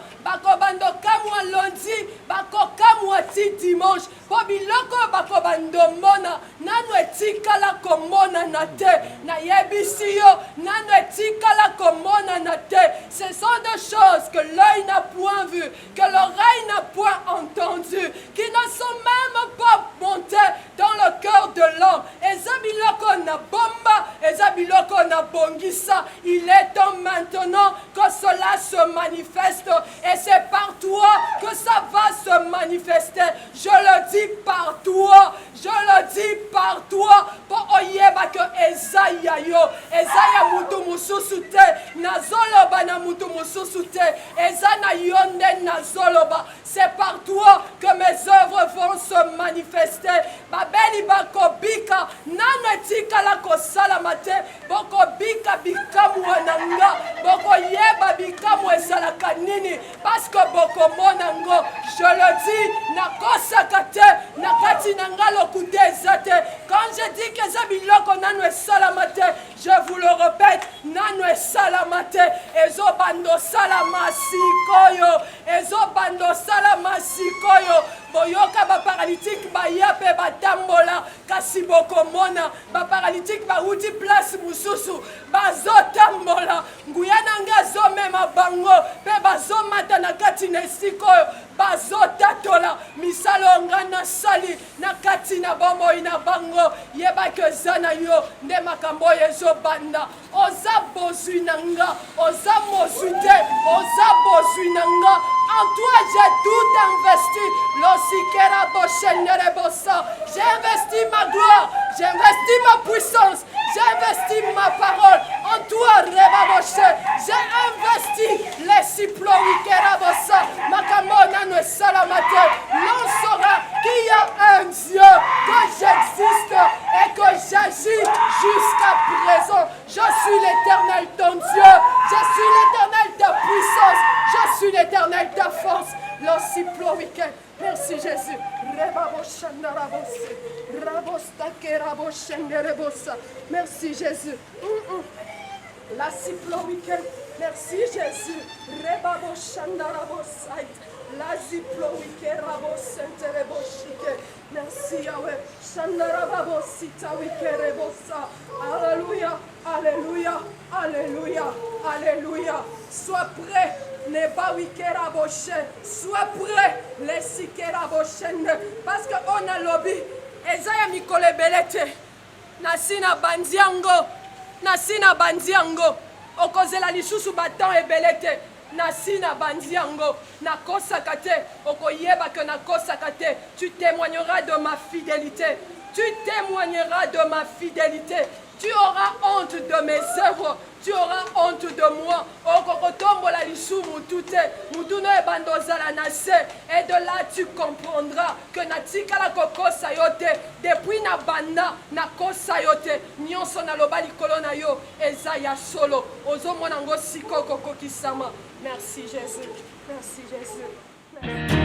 lundi, bako kamwa ti dimanche, po biloko bako bando mona, nanu etikala komona na te, na yebisi yo, nanu etikala komona na te. Ce sont des choses que l'œil n'a point vu, que l'oreille n'a point entendu, qui ne sont même pas montées dans le cœur de l'homme. Eza biloko na bomba, eza biloko na bongisa, il est temps maintenant que cela se manifeste et c'est par toi que ça va se manifester. Je le dis par toi, je le dis par toi. Pour oyeba que Esaïa yo, Esaïa mutu mususu te, nazoloba na mutu mususu te, Ezana yonde nazoloba. C'est par toi que mes œuvres vont se manifester. Babeli bako bika, nanetika la kosalamate, boko bika bikamu ananga, boko yeba bikamu esalaka nini, parce que boko monango, je le dis, nakosakate, nakati nanga lokute ezate. Quand je dis que zabiloko nanu esalamate, je vous le répète, nanu esalamate, ezo bando salama sikoyo, ezo bando salama sikoyo, boyoka ba paralytique ba yape ba tambola, kasi boko mona, ba paralytique ba uti place mususu, ba zo tambola, nguyana nga zo mema bango, pe ba zo mata na kati na sikoyo, ba zo tatola, misalo nga na sali, na kati na bombo ina bango, yeba ke zana yo, nde makambo yezo banda, oza bozwi nanga, oza mozwi te, oza bozwi nanga, En toi, j'ai tout investi. J'ai investi ma gloire. J'ai investi ma puissance. J'ai investi ma parole. En toi, j'ai investi les Siploïkerabosa. Makamona ne salamate. L'on saura qu'il y a un Dieu, que j'existe et que j'agis jusqu'à présent. Je suis l'Éternel ton Dieu. Je suis l'Éternel ta puissance. Je suis l'Éternel ta force. Merci Jésus. Merci Jésus. La Siploïke. Merci Jésus. La Ziploïke merci Yahweh. Alléluia, alléluia, alléluia, alléluia. Sois prêt. Sois prêt, les Sikeraboshende. Parce qu'on a lobby. Ezaya Mikole Belete. Nasina Bandiango. Nasina Bandiango. Okozela lisusu batan e belete. Nasina Bandiango. Nakosa kate. Okoyeba que nakosa kate. Tu témoigneras de ma fidélité. Tu témoigneras de ma fidélité. Tu auras honte de mes œuvres. Tu auras honte de moi. Et de là tu comprendras que natika la koko sayote depuis na banda na kosayote nyonso na loba likolo na yo ezaya solo ozo monango siko koko kisama. Merci Jésus. Merci Jésus. Merci.